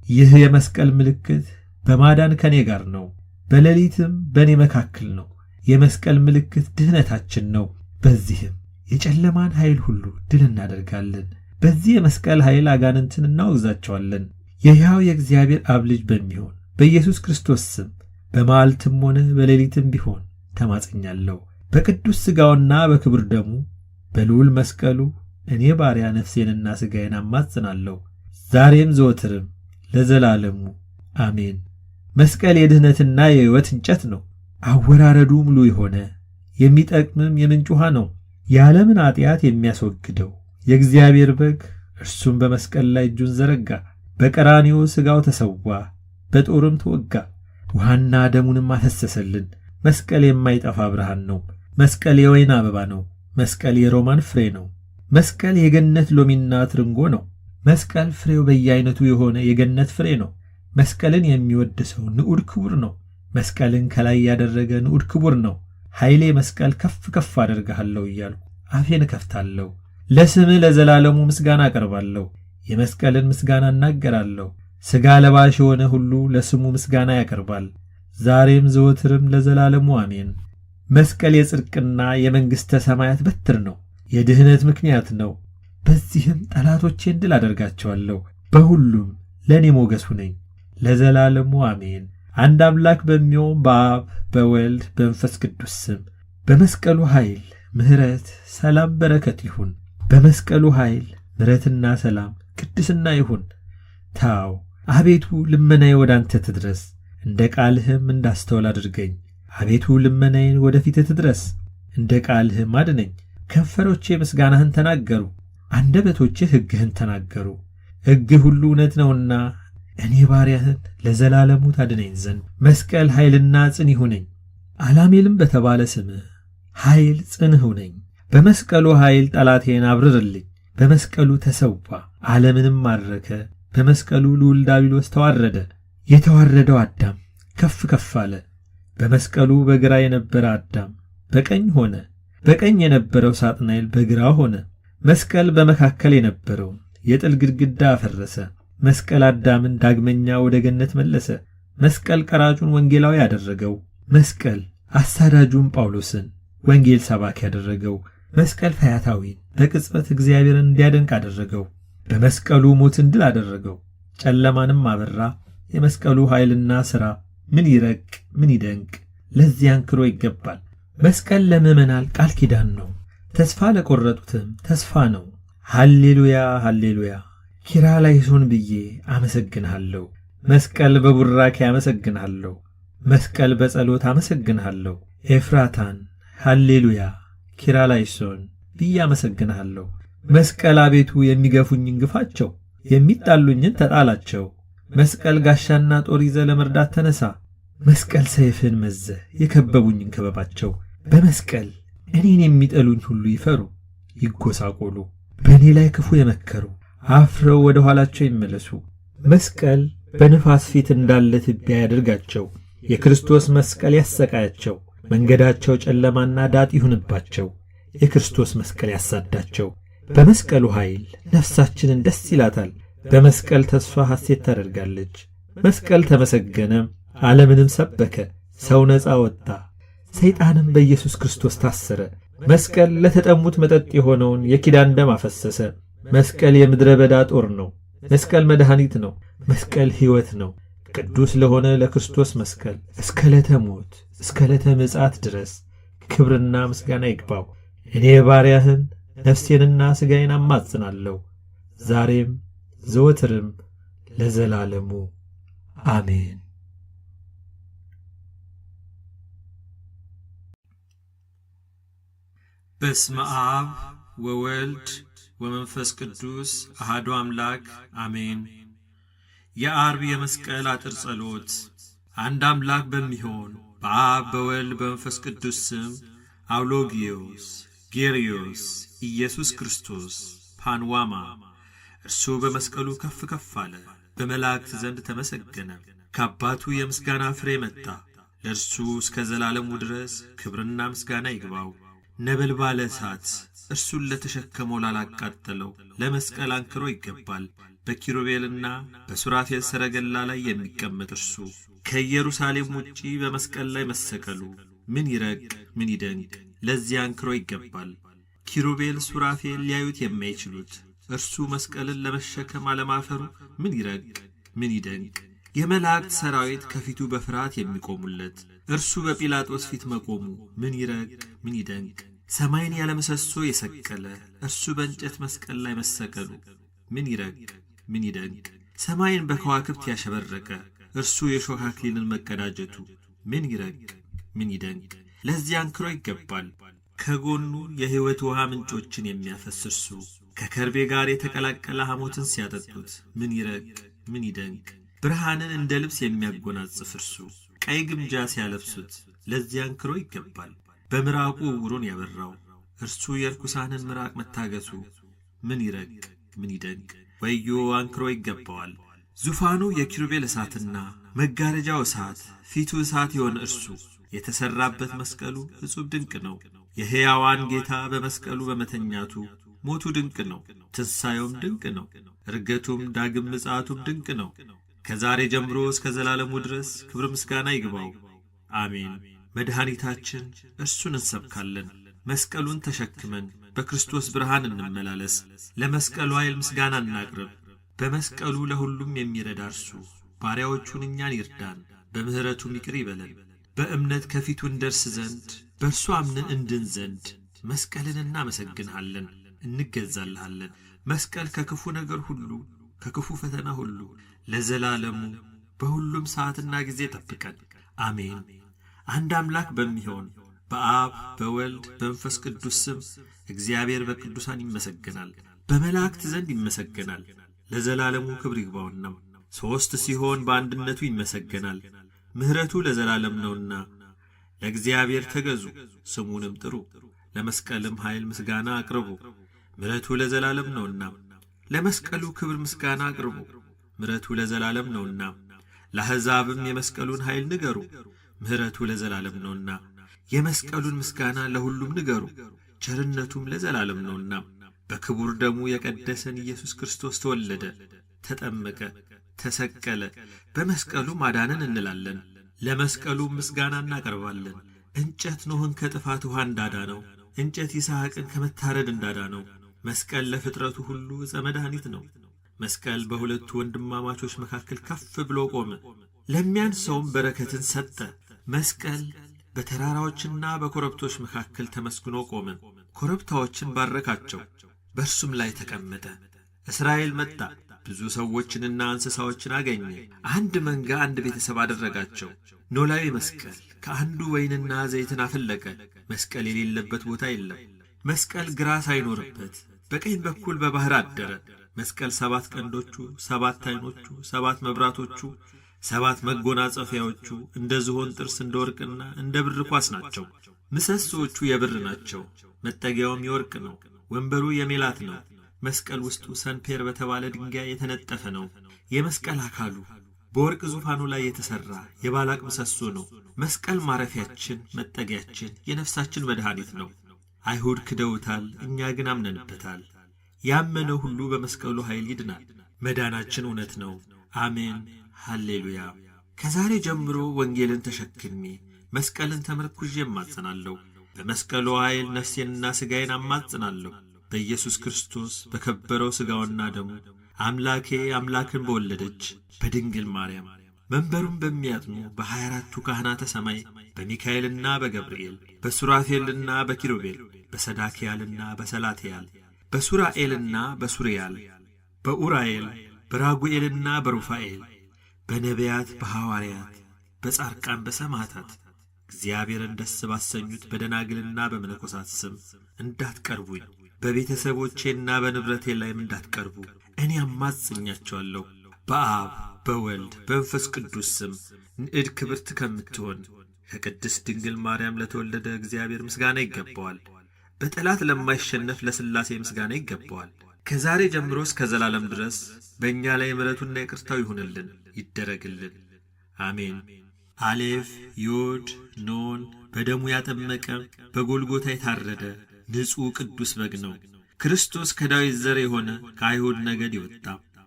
ይህ የመስቀል ምልክት በማዳን ከኔ ጋር ነው፣ በሌሊትም በኔ መካከል ነው። የመስቀል ምልክት ድህነታችን ነው። በዚህም የጨለማን ኃይል ሁሉ ድል እናደርጋለን። በዚህ የመስቀል ኃይል አጋንንትን እናወግዛቸዋለን። የሕያው የእግዚአብሔር አብ ልጅ በሚሆን በኢየሱስ ክርስቶስ ስም በመዓልትም ሆነ በሌሊትም ቢሆን ተማጽኛለሁ። በቅዱስ ሥጋውና በክብር ደሙ በልዑል መስቀሉ እኔ ባሪያ ነፍሴንና ሥጋዬን አማጽናለሁ፣ ዛሬም ዘወትርም ለዘላለሙ አሜን። መስቀል የድህነትና የሕይወት እንጨት ነው። አወራረዱ ሙሉ የሆነ የሚጠቅምም የምንጭ ውሃ ነው። የዓለምን ኃጢአት የሚያስወግደው የእግዚአብሔር በግ እርሱም በመስቀል ላይ እጁን ዘረጋ። በቀራንዮ ሥጋው ተሰዋ፣ በጦርም ተወጋ፣ ውሃና ደሙንም አፈሰሰልን። መስቀል የማይጠፋ ብርሃን ነው። መስቀል የወይን አበባ ነው። መስቀል የሮማን ፍሬ ነው። መስቀል የገነት ሎሚና ትርንጎ ነው። መስቀል ፍሬው በየአይነቱ የሆነ የገነት ፍሬ ነው። መስቀልን የሚወድ ሰው ንዑድ ክቡር ነው። መስቀልን ከላይ ያደረገ ንዑድ ክቡር ነው። ኃይሌ መስቀል ከፍ ከፍ አደርግሃለሁ እያልኩ አፌን እከፍታለሁ። ለስምህ ለዘላለሙ ምስጋና አቀርባለሁ። የመስቀልን ምስጋና እናገራለሁ። ሥጋ ለባሽ የሆነ ሁሉ ለስሙ ምስጋና ያቀርባል፣ ዛሬም ዘወትርም ለዘላለሙ አሜን። መስቀል የጽድቅና የመንግሥተ ሰማያት በትር ነው፣ የድህነት ምክንያት ነው። በዚህም ጠላቶቼን ድል አደርጋቸዋለሁ። በሁሉም ለእኔ ሞገስ ሁነኝ፣ ለዘላለሙ አሜን። አንድ አምላክ በሚሆን በአብ በወልድ በመንፈስ ቅዱስ ስም በመስቀሉ ኃይል ምሕረት፣ ሰላም፣ በረከት ይሁን። በመስቀሉ ኃይል ምሕረትና ሰላም ቅድስና ይሁን። ታው አቤቱ ልመናዬ ወደ አንተ ትድረስ፣ እንደ ቃልህም እንዳስተውል አድርገኝ። አቤቱ ልመናዬን ወደ ፊትህ ትድረስ፣ እንደ ቃልህም አድነኝ። ከንፈሮቼ ምስጋናህን ተናገሩ፣ አንደበቶችህ ሕግህን ተናገሩ። ሕግህ ሁሉ እውነት ነውና እኔ ባሪያህን ለዘላለሙ ታድነኝ ዘንድ መስቀል ኃይልና ጽን ይሁነኝ። አላሜልም በተባለ ስምህ ኃይል ጽንህ ሁነኝ። በመስቀሉ ኃይል ጠላቴን አብርርልኝ። በመስቀሉ ተሰዋ፣ ዓለምንም ማረከ። በመስቀሉ ልዑል ዲያብሎስ ተዋረደ። የተዋረደው አዳም ከፍ ከፍ አለ። በመስቀሉ በግራ የነበረ አዳም በቀኝ ሆነ። በቀኝ የነበረው ሳጥናኤል በግራ ሆነ። መስቀል በመካከል የነበረውን የጥል ግድግዳ አፈረሰ። መስቀል አዳምን ዳግመኛ ወደ ገነት መለሰ። መስቀል ቀራጩን ወንጌላዊ ያደረገው። መስቀል አሳዳጁን ጳውሎስን ወንጌል ሰባኪ ያደረገው። መስቀል ፈያታዊን በቅጽበት እግዚአብሔርን እንዲያደንቅ አደረገው። በመስቀሉ ሞትን ድል አደረገው፣ ጨለማንም አበራ። የመስቀሉ ኃይልና ሥራ ምን ይረቅ ምን ይደንቅ! ለዚህ አንክሮ ይገባል። መስቀል ለምዕመናን ቃል ኪዳን ነው፣ ተስፋ ለቆረጡትም ተስፋ ነው። ሃሌሉያ ሃሌሉያ! ኪርያላይሶን ብዬ አመሰግንሃለሁ። መስቀል በቡራኬ አመሰግንሃለሁ። መስቀል በጸሎት አመሰግንሃለሁ። ኤፍራታን ሃሌሉያ ኪርያላይሶን ብዬ አመሰግንሃለሁ። መስቀል አቤቱ የሚገፉኝን ግፋቸው፣ የሚጣሉኝን ተጣላቸው። መስቀል ጋሻና ጦር ይዘህ ለመርዳት ተነሳ። መስቀል ሰይፍን መዘህ የከበቡኝን ክበባቸው። በመስቀል እኔን የሚጠሉኝ ሁሉ ይፈሩ ይጎሳቆሉ። በእኔ ላይ ክፉ የመከሩ አፍረው ወደ ኋላቸው ይመለሱ። መስቀል በንፋስ ፊት እንዳለ ትቢያ ያደርጋቸው። የክርስቶስ መስቀል ያሰቃያቸው። መንገዳቸው ጨለማና ዳጥ ይሁንባቸው። የክርስቶስ መስቀል ያሳዳቸው። በመስቀሉ ኃይል ነፍሳችንን ደስ ይላታል። በመስቀል ተስፋ ሐሴት ታደርጋለች። መስቀል ተመሰገነ፣ ዓለምንም ሰበከ። ሰው ነፃ ወጣ፣ ሰይጣንም በኢየሱስ ክርስቶስ ታሰረ። መስቀል ለተጠሙት መጠጥ የሆነውን የኪዳን ደም አፈሰሰ። መስቀል የምድረ በዳ ጦር ነው። መስቀል መድኃኒት ነው። መስቀል ሕይወት ነው። ቅዱስ ለሆነ ለክርስቶስ መስቀል እስከ ዕለተ ሞት እስከ ዕለተ ምጽአት ድረስ ክብርና ምስጋና ይግባው። እኔ ባሪያህን ነፍሴንና ሥጋዬን አማጽናለሁ፣ ዛሬም ዘወትርም ለዘላለሙ አሜን። በስመ አብ ወወልድ ወመንፈስ ቅዱስ አሐዱ አምላክ አሜን። የዓርብ የመስቀል አጥር ጸሎት። አንድ አምላክ በሚሆን በአብ በወልድ በመንፈስ ቅዱስ ስም አውሎጊዮስ፣ ጌርዮስ፣ ኢየሱስ ክርስቶስ፣ ፓንዋማ እርሱ በመስቀሉ ከፍ ከፍ አለ፣ በመላእክት ዘንድ ተመሰገነ። ከአባቱ የምስጋና ፍሬ መጣ። ለእርሱ እስከ ዘላለሙ ድረስ ክብርና ምስጋና ይግባው። ነበልባለ እሳት እርሱን ለተሸከመው ላላቃጠለው ለመስቀል አንክሮ ይገባል። በኪሩቤልና በሱራፌል ሰረገላ ላይ የሚቀመጥ እርሱ ከኢየሩሳሌም ውጪ በመስቀል ላይ መሰቀሉ ምን ይረቅ ምን ይደንቅ! ለዚያ አንክሮ ይገባል። ኪሩቤል ሱራፌል ሊያዩት የማይችሉት እርሱ መስቀልን ለመሸከም አለማፈሩ ምን ይረቅ ምን ይደንቅ! የመላእክት ሰራዊት ከፊቱ በፍርሃት የሚቆሙለት እርሱ በጲላጦስ ፊት መቆሙ ምን ይረቅ ምን ይደንቅ! ሰማይን ያለ ምሰሶ የሰቀለ እርሱ በእንጨት መስቀል ላይ መሰቀሉ ምን ይረቅ ምን ይደንቅ! ሰማይን በከዋክብት ያሸበረቀ እርሱ የሾህ አክሊልን መቀዳጀቱ ምን ይረቅ ምን ይደንቅ! ለዚያ አንክሮ ይገባል። ከጎኑ የሕይወት ውሃ ምንጮችን የሚያፈስ እርሱ ከከርቤ ጋር የተቀላቀለ ሐሞትን ሲያጠጡት ምን ይረቅ ምን ይደንቅ! ብርሃንን እንደ ልብስ የሚያጎናጽፍ እርሱ ቀይ ግምጃ ሲያለብሱት ለዚያ አንክሮ ይገባል። በምራቁ ዕውሩን ያበራው እርሱ የርኩሳንን ምራቅ መታገሱ ምን ይረቅ ምን ይደንቅ! ወዮ አንክሮ ይገባዋል። ዙፋኑ የኪሩቤል እሳትና መጋረጃው እሳት ፊቱ እሳት የሆነ እርሱ የተሰራበት መስቀሉ እጹብ ድንቅ ነው። የሕያዋን ጌታ በመስቀሉ በመተኛቱ ሞቱ ድንቅ ነው። ትንሣኤውም ድንቅ ነው። እርገቱም ዳግም ምጽአቱም ድንቅ ነው። ከዛሬ ጀምሮ እስከ ዘላለሙ ድረስ ክብር ምስጋና ይግባው፣ አሜን። መድኃኒታችን እርሱን እንሰብካለን። መስቀሉን ተሸክመን በክርስቶስ ብርሃን እንመላለስ። ለመስቀሉ ኃይል ምስጋና እናቅርብ። በመስቀሉ ለሁሉም የሚረዳ እርሱ ባሪያዎቹን እኛን ይርዳን፣ በምሕረቱም ይቅር ይበለን። በእምነት ከፊቱ እንደርስ ዘንድ በእርሱ አምነን እንድን ዘንድ መስቀልን እናመሰግንሃለን፣ እንገዛልሃለን። መስቀል ከክፉ ነገር ሁሉ ከክፉ ፈተና ሁሉ ለዘላለሙ በሁሉም ሰዓትና ጊዜ ጠብቀን፣ አሜን። አንድ አምላክ በሚሆን በአብ በወልድ በመንፈስ ቅዱስ ስም እግዚአብሔር በቅዱሳን ይመሰገናል፣ በመላእክት ዘንድ ይመሰገናል፣ ለዘላለሙ ክብር ይግባውና። ሦስት ሲሆን በአንድነቱ ይመሰገናል። ምሕረቱ ለዘላለም ነውና ለእግዚአብሔር ተገዙ፣ ስሙንም ጥሩ፣ ለመስቀልም ኃይል ምስጋና አቅርቡ። ምሕረቱ ለዘላለም ነውና ለመስቀሉ ክብር ምስጋና አቅርቡ። ምሕረቱ ለዘላለም ነውና ለአሕዛብም የመስቀሉን ኃይል ንገሩ። ምሕረቱ ለዘላለም ነውና የመስቀሉን ምስጋና ለሁሉም ንገሩ። ቸርነቱም ለዘላለም ነውና በክቡር ደሙ የቀደሰን ኢየሱስ ክርስቶስ ተወለደ፣ ተጠመቀ፣ ተሰቀለ፣ በመስቀሉ ማዳንን እንላለን። ለመስቀሉ ምስጋና እናቀርባለን። እንጨት ኖህን ከጥፋት ውሃ እንዳዳነው፣ እንጨት ይስሐቅን ከመታረድ እንዳዳነው፣ መስቀል ለፍጥረቱ ሁሉ ዕፀ መድኃኒት ነው። መስቀል በሁለቱ ወንድማማቾች መካከል ከፍ ብሎ ቆመ፣ ለሚያንሰውም በረከትን ሰጠ። መስቀል በተራራዎችና በኮረብቶች መካከል ተመስግኖ ቆመ፣ ኮረብታዎችን ባረካቸው፣ በእርሱም ላይ ተቀመጠ። እስራኤል መጣ፣ ብዙ ሰዎችንና እንስሳዎችን አገኘ። አንድ መንጋ አንድ ቤተሰብ አደረጋቸው። ኖላዊ መስቀል ከአንዱ ወይንና ዘይትን አፈለቀ። መስቀል የሌለበት ቦታ የለም። መስቀል ግራ ሳይኖርበት በቀኝ በኩል በባሕር አደረ። መስቀል 7 ቀንዶቹ፣ 7 ዓይኖቹ፣ 7 መብራቶቹ፣ 7 መጎናጸፊያዎቹ እንደ ዝሆን ጥርስ እንደ ወርቅና እንደ ብር ኳስ ናቸው። ምሰሶቹ የብር ናቸው። መጠጊያውም የወርቅ ነው። ወንበሩ የሜላት ነው። መስቀል ውስጡ ሰንፔር በተባለ ድንጋይ የተነጠፈ ነው። የመስቀል አካሉ በወርቅ ዙፋኑ ላይ የተሠራ የባላቅ ምሰሶ ነው። መስቀል ማረፊያችን፣ መጠጊያችን፣ የነፍሳችን መድኃኒት ነው። አይሁድ ክደውታል፣ እኛ ግን አምነንበታል። ያመነ ሁሉ በመስቀሉ ኃይል ይድናል። መዳናችን እውነት ነው። አሜን፣ ሃሌሉያ። ከዛሬ ጀምሮ ወንጌልን ተሸክሜ መስቀልን ተመርኩዤ እማጽናለሁ። በመስቀሉ ኃይል ነፍሴንና ሥጋዬን አማጽናለሁ። በኢየሱስ ክርስቶስ በከበረው ሥጋውና ደሙ አምላኬ አምላክን በወለደች በድንግል ማርያም መንበሩን በሚያጥኑ በ24ቱ ካህናተ ሰማይ በሚካኤልና በገብርኤል በሱራፌልና በኪሩቤል በሰዳክያልና በሰላትያል በሱራኤልና በሱሪያል በኡራኤል በራጉኤልና በሩፋኤል በነቢያት በሐዋርያት በጻርቃን በሰማዕታት እግዚአብሔርን ደስ ባሰኙት በደናግልና በመነኮሳት ስም እንዳትቀርቡኝ፣ በቤተሰቦቼና በንብረቴ ላይም እንዳትቀርቡ እኔ አማጽኛቸዋለሁ። በአብ በወልድ በመንፈስ ቅዱስ ስም ንዕድ ክብርት ከምትሆን ከቅድስት ድንግል ማርያም ለተወለደ እግዚአብሔር ምስጋና ይገባዋል። በጠላት ለማይሸነፍ ለሥላሴ ምስጋና ይገባዋል። ከዛሬ ጀምሮ እስከ ዘላለም ድረስ በእኛ ላይ ምሕረቱና ይቅርታው ይሁንልን ይደረግልን፣ አሜን። አሌፍ ዮድ ኖን በደሙ ያጠመቀ በጎልጎታ የታረደ ንጹሕ ቅዱስ በግ ነው። ክርስቶስ ከዳዊት ዘር የሆነ ከአይሁድ ነገድ የወጣ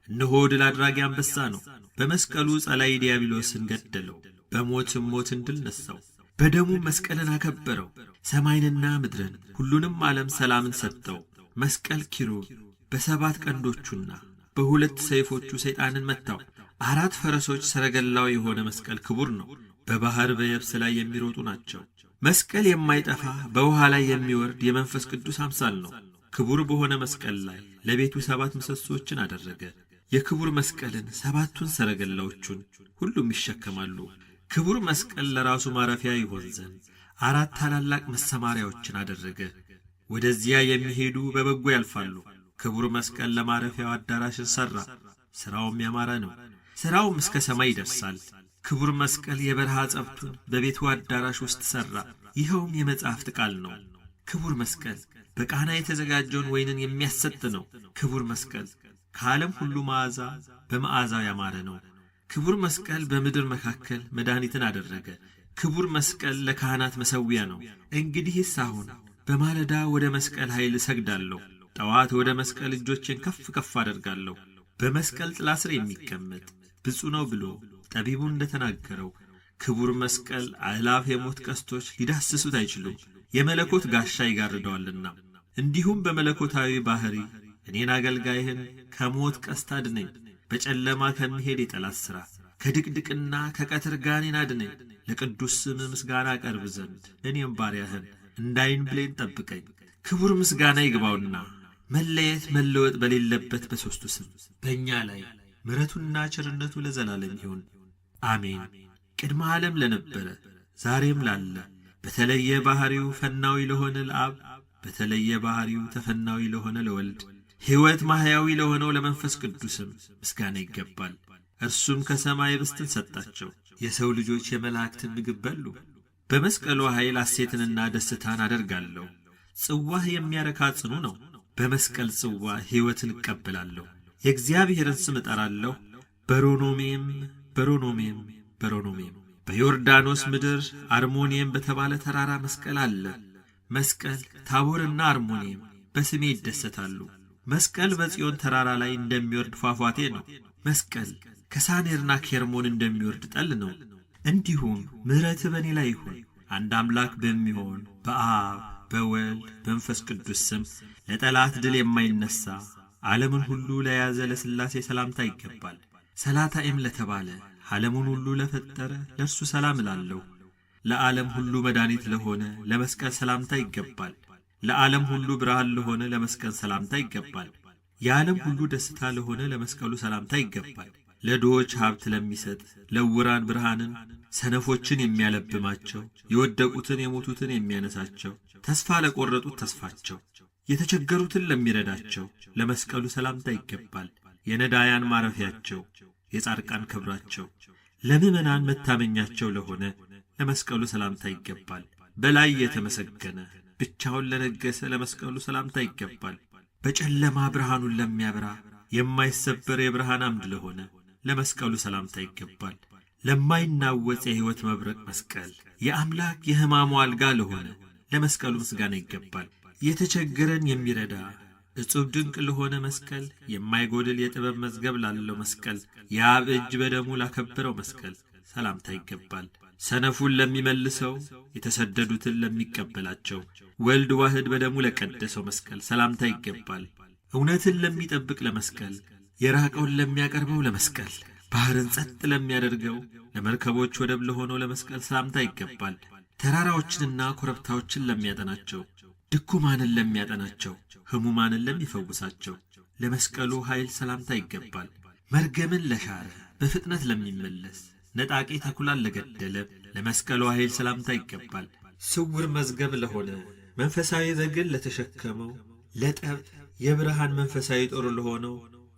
እነሆ ድል አድራጊ አንበሳ ነው። በመስቀሉ ጸላይ ዲያብሎስን ገደለው፣ በሞትም ሞትን ድል ነሣው። በደሙ መስቀልን አከበረው፣ ሰማይንና ምድርን ሁሉንም ዓለም ሰላምን ሰጠው። መስቀል ኪሩብ በሰባት ቀንዶቹና በሁለት ሰይፎቹ ሰይጣንን መታው። 4 ፈረሶች ሰረገላው የሆነ መስቀል ክቡር ነው። በባህር በየብስ ላይ የሚሮጡ ናቸው። መስቀል የማይጠፋ በውሃ ላይ የሚወርድ የመንፈስ ቅዱስ አምሳል ነው። ክቡር በሆነ መስቀል ላይ ለቤቱ 7 ምሰሶችን አደረገ። የክቡር መስቀልን 7ቱን ሰረገላዎቹን ሁሉም ይሸከማሉ። ክቡር መስቀል ለራሱ ማረፊያ ይሆን ዘንድ 4 ታላላቅ መሰማሪያዎችን አደረገ። ወደዚያ የሚሄዱ በበጎ ያልፋሉ። ክቡር መስቀል ለማረፊያው አዳራሽን ሠራ። ሥራውም ያማረ ነው። ሥራውም እስከ ሰማይ ይደርሳል። ክቡር መስቀል የበረሃ ጸብቱን በቤቱ አዳራሽ ውስጥ ሠራ። ይኸውም የመጻሕፍት ቃል ነው። ክቡር መስቀል በቃና የተዘጋጀውን ወይንን የሚያሰጥ ነው። ክቡር መስቀል ከዓለም ሁሉ መዓዛ በመዓዛው ያማረ ነው። ክቡር መስቀል በምድር መካከል መድኃኒትን አደረገ። ክቡር መስቀል ለካህናት መሠዊያ ነው። እንግዲህስ አሁን በማለዳ ወደ መስቀል ኃይል እሰግዳለሁ። ጠዋት ወደ መስቀል እጆቼን ከፍ ከፍ አደርጋለሁ። በመስቀል ጥላ ስር የሚቀመጥ ብፁዕ ነው ብሎ ጠቢቡ እንደተናገረው ክቡር መስቀል አእላፍ የሞት ቀስቶች ሊዳስሱት አይችሉም፣ የመለኮት ጋሻ ይጋርደዋልና። እንዲሁም በመለኮታዊ ባሕሪ እኔን አገልጋይህን ከሞት ቀስት አድነኝ፣ በጨለማ ከሚሄድ የጠላት ሥራ ከድቅድቅና ከቀትር ጋኔን አድነኝ። ለቅዱስ ስም ምስጋና አቀርብ ዘንድ እኔም ባሪያህን እንዳይን ብሌን ጠብቀኝ። ክቡር ምስጋና ይግባውና መለየት መለወጥ በሌለበት በሦስቱ ስም በእኛ ላይ ምሕረቱና ቸርነቱ ለዘላለም ይሁን አሜን። ቅድመ ዓለም ለነበረ ዛሬም ላለ በተለየ ባሕሪው ፈናዊ ለሆነ ለአብ በተለየ ባሕሪው ተፈናዊ ለሆነ ለወልድ ሕይወት ማሕያዊ ለሆነው ለመንፈስ ቅዱስም ምስጋና ይገባል። እርሱም ከሰማይ ኅብስትን ሰጣቸው፣ የሰው ልጆች የመላእክትን ምግብ በሉ። በመስቀሉ ኃይል ሐሴትንና ደስታን አደርጋለሁ። ጽዋህ የሚያረካ ጽኑ ነው። በመስቀል ጽዋ ሕይወትን እቀበላለሁ። የእግዚአብሔርን ስም እጠራለሁ። በሮኖሜም በሮኖሜም በሮኖሜም በዮርዳኖስ ምድር አርሞኒየም በተባለ ተራራ መስቀል አለ። መስቀል ታቦርና አርሞኒየም በስሜ ይደሰታሉ። መስቀል በጽዮን ተራራ ላይ እንደሚወርድ ፏፏቴ ነው። መስቀል ከሳኔርና ኬርሞን እንደሚወርድ ጠል ነው። እንዲሁም ምሕረት በእኔ ላይ ይሁን። አንድ አምላክ በሚሆን በአብ በወልድ በመንፈስ ቅዱስ ስም ለጠላት ድል የማይነሣ ዓለምን ሁሉ ለያዘ ለሥላሴ ሰላምታ ይገባል። ሰላታኤም ለተባለ ዓለሙን ሁሉ ለፈጠረ ለእርሱ ሰላም እላለሁ። ለዓለም ሁሉ መድኃኒት ለሆነ ለመስቀል ሰላምታ ይገባል። ለዓለም ሁሉ ብርሃን ለሆነ ለመስቀል ሰላምታ ይገባል። የዓለም ሁሉ ደስታ ለሆነ ለመስቀሉ ሰላምታ ይገባል። ለድሆች ሀብት ለሚሰጥ ለዕውራን ብርሃንን፣ ሰነፎችን የሚያለብማቸው፣ የወደቁትን የሞቱትን የሚያነሳቸው፣ ተስፋ ለቈረጡት ተስፋቸው፣ የተቸገሩትን ለሚረዳቸው ለመስቀሉ ሰላምታ ይገባል። የነዳያን ማረፊያቸው፣ የጻድቃን ክብራቸው፣ ለምእመናን መታመኛቸው ለሆነ ለመስቀሉ ሰላምታ ይገባል። በላይ የተመሰገነ ብቻውን ለነገሰ ለመስቀሉ ሰላምታ ይገባል። በጨለማ ብርሃኑን ለሚያበራ የማይሰበር የብርሃን አምድ ለሆነ ለመስቀሉ ሰላምታ ይገባል። ለማይናወጽ የሕይወት መብረቅ መስቀል የአምላክ የሕማሙ አልጋ ለሆነ ለመስቀሉ ምስጋና ይገባል። የተቸገረን የሚረዳ እጹብ ድንቅ ለሆነ መስቀል፣ የማይጎድል የጥበብ መዝገብ ላለው መስቀል፣ የአብ እጅ በደሙ ላከበረው መስቀል ሰላምታ ይገባል። ሰነፉን ለሚመልሰው፣ የተሰደዱትን ለሚቀበላቸው፣ ወልድ ዋህድ በደሙ ለቀደሰው መስቀል ሰላምታ ይገባል። እውነትን ለሚጠብቅ ለመስቀል፣ የራቀውን ለሚያቀርበው ለመስቀል፣ ባሕርን ጸጥ ለሚያደርገው ለመርከቦች ወደብ ለሆነው ለመስቀል ሰላምታ ይገባል። ተራራዎችንና ኮረብታዎችን ለሚያጠናቸው፣ ድኩማንን ለሚያጠናቸው፣ ሕሙማንን ለሚፈውሳቸው ለመስቀሉ ኃይል ሰላምታ ይገባል። መርገምን ለሻረ በፍጥነት ለሚመለስ ነጣቂ ተኩላን ለገደለ ለመስቀሉ ኃይል ሰላምታ ይገባል። ስውር መዝገብ ለሆነ መንፈሳዊ ዘግን ለተሸከመው ለጠብ የብርሃን መንፈሳዊ ጦር ለሆነው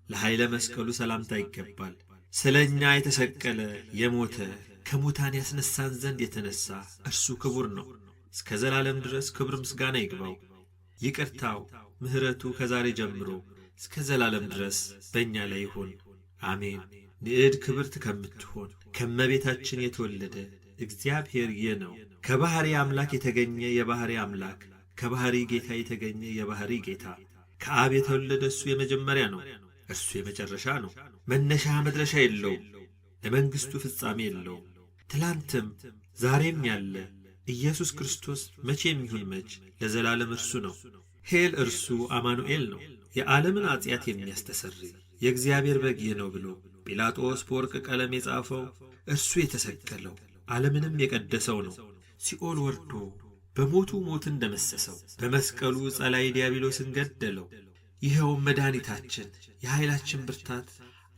ለኃይለ መስቀሉ ሰላምታ ይገባል። ስለ እኛ የተሰቀለ የሞተ ከሙታን ያስነሳን ዘንድ የተነሣ እርሱ ክቡር ነው። እስከ ዘላለም ድረስ ክብር ምስጋና ይግባው። ይቅርታው ምሕረቱ ከዛሬ ጀምሮ እስከ ዘላለም ድረስ በእኛ ላይ ይሁን አሜን። ንዕድ ክብርት ከምትሆን ከመቤታችን የተወለደ እግዚአብሔር ይህ ነው። ከባሕሪ አምላክ የተገኘ የባሕሪ አምላክ ከባሕሪ ጌታ የተገኘ የባሕሪ ጌታ፣ ከአብ የተወለደ እሱ የመጀመሪያ ነው፣ እርሱ የመጨረሻ ነው። መነሻ መድረሻ የለውም፣ ለመንግሥቱ ፍጻሜ የለውም። ትላንትም ዛሬም ያለ ኢየሱስ ክርስቶስ መቼም ይሁን መች ለዘላለም እርሱ ነው። ሄል እርሱ አማኑኤል ነው፣ የዓለምን ኀጢአት የሚያስተሰርይ የእግዚአብሔር በግ ይህ ነው ብሎ ጲላጦስ በወርቅ ቀለም የጻፈው እርሱ የተሰቀለው ዓለምንም የቀደሰው ነው። ሲኦል ወርዶ በሞቱ ሞትን ደመሰሰው፣ በመስቀሉ ጸላይ ዲያብሎስን ገደለው። ይኸውም መድኃኒታችን፣ የኃይላችን ብርታት፣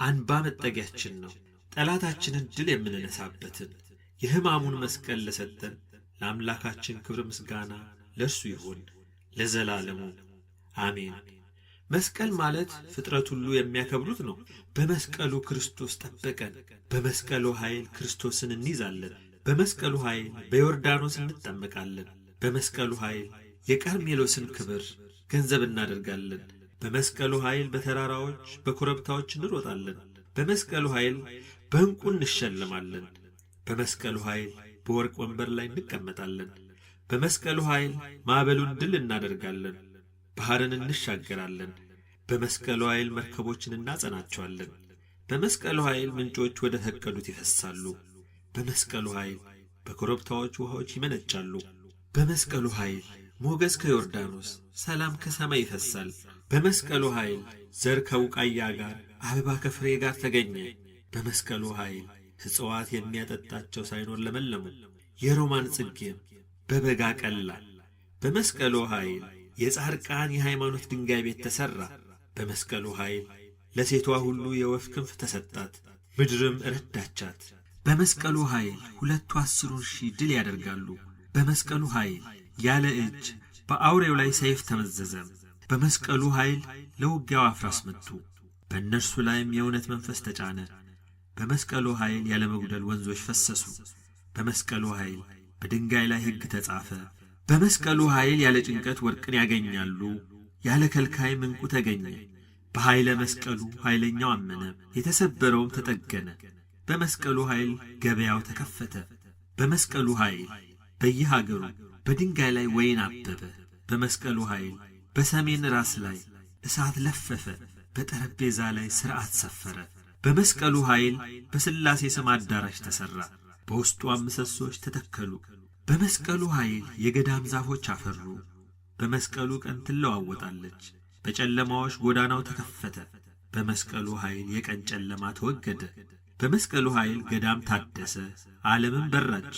አንባ መጠጊያችን ነው። ጠላታችንን ድል የምንነሳበትን የሕማሙን መስቀል ለሰጠን ለአምላካችን ክብር ምስጋና ለእርሱ ይሁን ለዘላለሙ አሜን። መስቀል ማለት ፍጥረት ሁሉ የሚያከብሩት ነው። በመስቀሉ ክርስቶስ ጠበቀን። በመስቀሉ ኃይል ክርስቶስን እንይዛለን። በመስቀሉ ኃይል በዮርዳኖስ እንጠመቃለን። በመስቀሉ ኃይል የቀርሜሎስን ክብር ገንዘብ እናደርጋለን። በመስቀሉ ኃይል በተራራዎች በኮረብታዎች እንሮጣለን። በመስቀሉ ኃይል በዕንቁ እንሸለማለን። በመስቀሉ ኃይል በወርቅ ወንበር ላይ እንቀመጣለን። በመስቀሉ ኃይል ማዕበሉን ድል እናደርጋለን። ባሕርን እንሻገራለን። በመስቀሉ ኃይል መርከቦችን እናጸናቸዋለን። በመስቀሉ ኃይል ምንጮች ወደ ተከሉት ይፈሳሉ። በመስቀሉ ኃይል በኮረብታዎች ውሃዎች ይመነጫሉ። በመስቀሉ ኃይል ሞገስ ከዮርዳኖስ ሰላም ከሰማይ ይፈሳል። በመስቀሉ ኃይል ዘር ከቡቃያ ጋር አበባ ከፍሬ ጋር ተገኘ። በመስቀሉ ኃይል ሕፅዋት የሚያጠጣቸው ሳይኖር ለመለሙ። የሮማን ጽጌም በበጋ ቀላ። በመስቀሉ ኃይል የጻድቃን የሃይማኖት ድንጋይ ቤት ተሠራ። በመስቀሉ ኃይል ለሴቷ ሁሉ የወፍ ክንፍ ተሰጣት፣ ምድርም ረዳቻት። በመስቀሉ ኃይል 210,000 ድል ያደርጋሉ። በመስቀሉ ኃይል ያለ እጅ በአውሬው ላይ ሰይፍ ተመዘዘ። በመስቀሉ ኃይል ለውጊያው አፍራስ መቱ፣ በእነርሱ ላይም የእውነት መንፈስ ተጫነ። በመስቀሉ ኃይል ያለ መጉደል ወንዞች ፈሰሱ። በመስቀሉ ኃይል በድንጋይ ላይ ሕግ ተጻፈ። በመስቀሉ ኃይል ያለ ጭንቀት ወርቅን ያገኛሉ፣ ያለ ከልካይም ዕንቁ ተገኘ። በኃይለ መስቀሉ ኃይለኛው አመነ፣ የተሰበረውም ተጠገነ። በመስቀሉ ኃይል ገበያው ተከፈተ። በመስቀሉ ኃይል በየሀገሩ በድንጋይ ላይ ወይን አበበ። በመስቀሉ ኃይል በሰሜን ራስ ላይ እሳት ለፈፈ፣ በጠረጴዛ ላይ ሥርዓት ሰፈረ። በመስቀሉ ኃይል በሥላሴ ስም አዳራሽ ተሠራ፣ በውስጧም ምሰሶች ተተከሉ። በመስቀሉ ኃይል የገዳም ዛፎች አፈሩ። በመስቀሉ ቀን ትለዋወጣለች፣ በጨለማዎች ጎዳናው ተከፈተ። በመስቀሉ ኃይል የቀን ጨለማ ተወገደ። በመስቀሉ ኃይል ገዳም ታደሰ፣ ዓለምም በራች።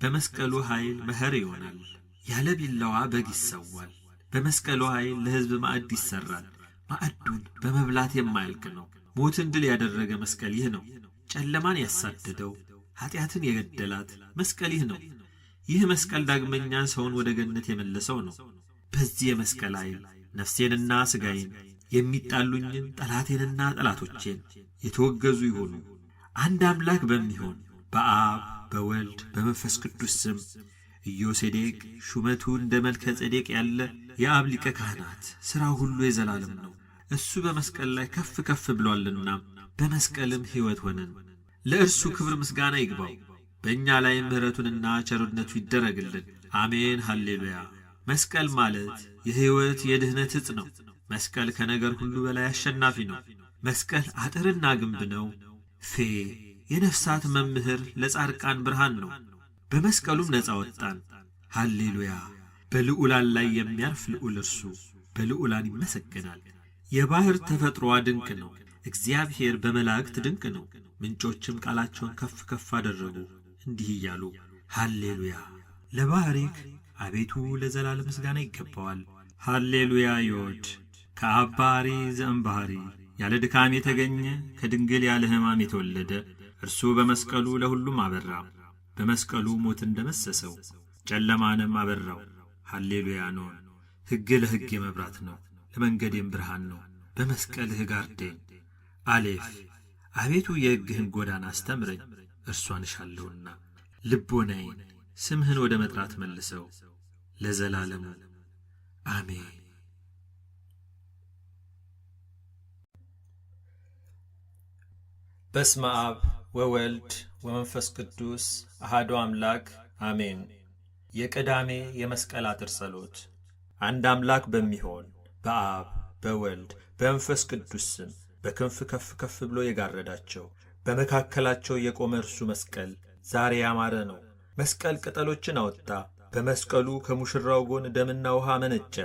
በመስቀሉ ኃይል መኸር ይሆናል፣ ያለ ቢላዋ በግ ይሰዋል። በመስቀሉ ኃይል ለሕዝብ ማዕድ ይሠራል፣ ማዕዱን በመብላት የማያልቅ ነው። ሞትን ድል ያደረገ መስቀል ይህ ነው። ጨለማን ያሳደደው ኀጢአትን የገደላት መስቀል ይህ ነው። ይህ መስቀል ዳግመኛ ሰውን ወደ ገነት የመለሰው ነው። በዚህ የመስቀል ኃይል ነፍሴንና ሥጋዬን የሚጣሉኝን ጠላቴንና ጠላቶቼን የተወገዙ ይሆኑ። አንድ አምላክ በሚሆን በአብ በወልድ በመንፈስ ቅዱስ ስም ኢዮሴዴቅ ሹመቱ እንደ መልከ ጼዴቅ ያለ የአብ ሊቀ ካህናት ሥራው ሁሉ የዘላለም ነው። እሱ በመስቀል ላይ ከፍ ከፍ ብሎአልና በመስቀልም ሕይወት ሆነን። ለእርሱ ክብር ምስጋና ይግባው፣ በእኛ ላይ ምሕረቱንና ቸርነቱ ይደረግልን። አሜን ሃሌሉያ። መስቀል ማለት የሕይወት የድኅነት ዕፅ ነው። መስቀል ከነገር ሁሉ በላይ አሸናፊ ነው። መስቀል አጥርና ግንብ ነው። ፌ የነፍሳት መምህር ለጻድቃን ብርሃን ነው። በመስቀሉም ነፃ ወጣን። ሃሌሉያ። በልዑላን ላይ የሚያርፍ ልዑል እርሱ በልዑላን ይመሰገናል። የባሕር ተፈጥሮዋ ድንቅ ነው። እግዚአብሔር በመላእክት ድንቅ ነው። ምንጮችም ቃላቸውን ከፍ ከፍ አደረጉ እንዲህ እያሉ ሃሌሉያ። ለባሕሪክ አቤቱ ለዘላለም ምስጋና ይገባዋል። ሃሌሉያ። ዮድ ከአብ ባሕሪ ዘእምባሕሪ ያለ ድካም የተገኘ ከድንግል ያለ ሕማም የተወለደ እርሱ በመስቀሉ ለሁሉም አበራ። በመስቀሉ ሞትን ደመሰሰው፣ ጨለማንም አበራው። ሃሌሉያ። ኖን ሕግ ለሕግ የመብራት ነው፣ ለመንገዴም ብርሃን ነው። በመስቀልህ ጋርደኝ። አሌፍ አቤቱ የሕግህን ጎዳና አስተምረኝ፣ እርሷን እሻለሁና። ልቦናዬን ስምህን ወደ መጥራት መልሰው ለዘላለሙ አሜን። በስመ አብ ወወልድ ወመንፈስ ቅዱስ አሐዱ አምላክ አሜን። የቅዳሜ የመስቀል አጥር ጸሎት። አንድ አምላክ በሚሆን በአብ በወልድ በመንፈስ ቅዱስ ስም በክንፍ ከፍ ከፍ ብሎ የጋረዳቸው በመካከላቸው የቆመ እርሱ መስቀል ዛሬ ያማረ ነው። መስቀል ቅጠሎችን አወጣ። በመስቀሉ ከሙሽራው ጎን ደምና ውሃ መነጨ።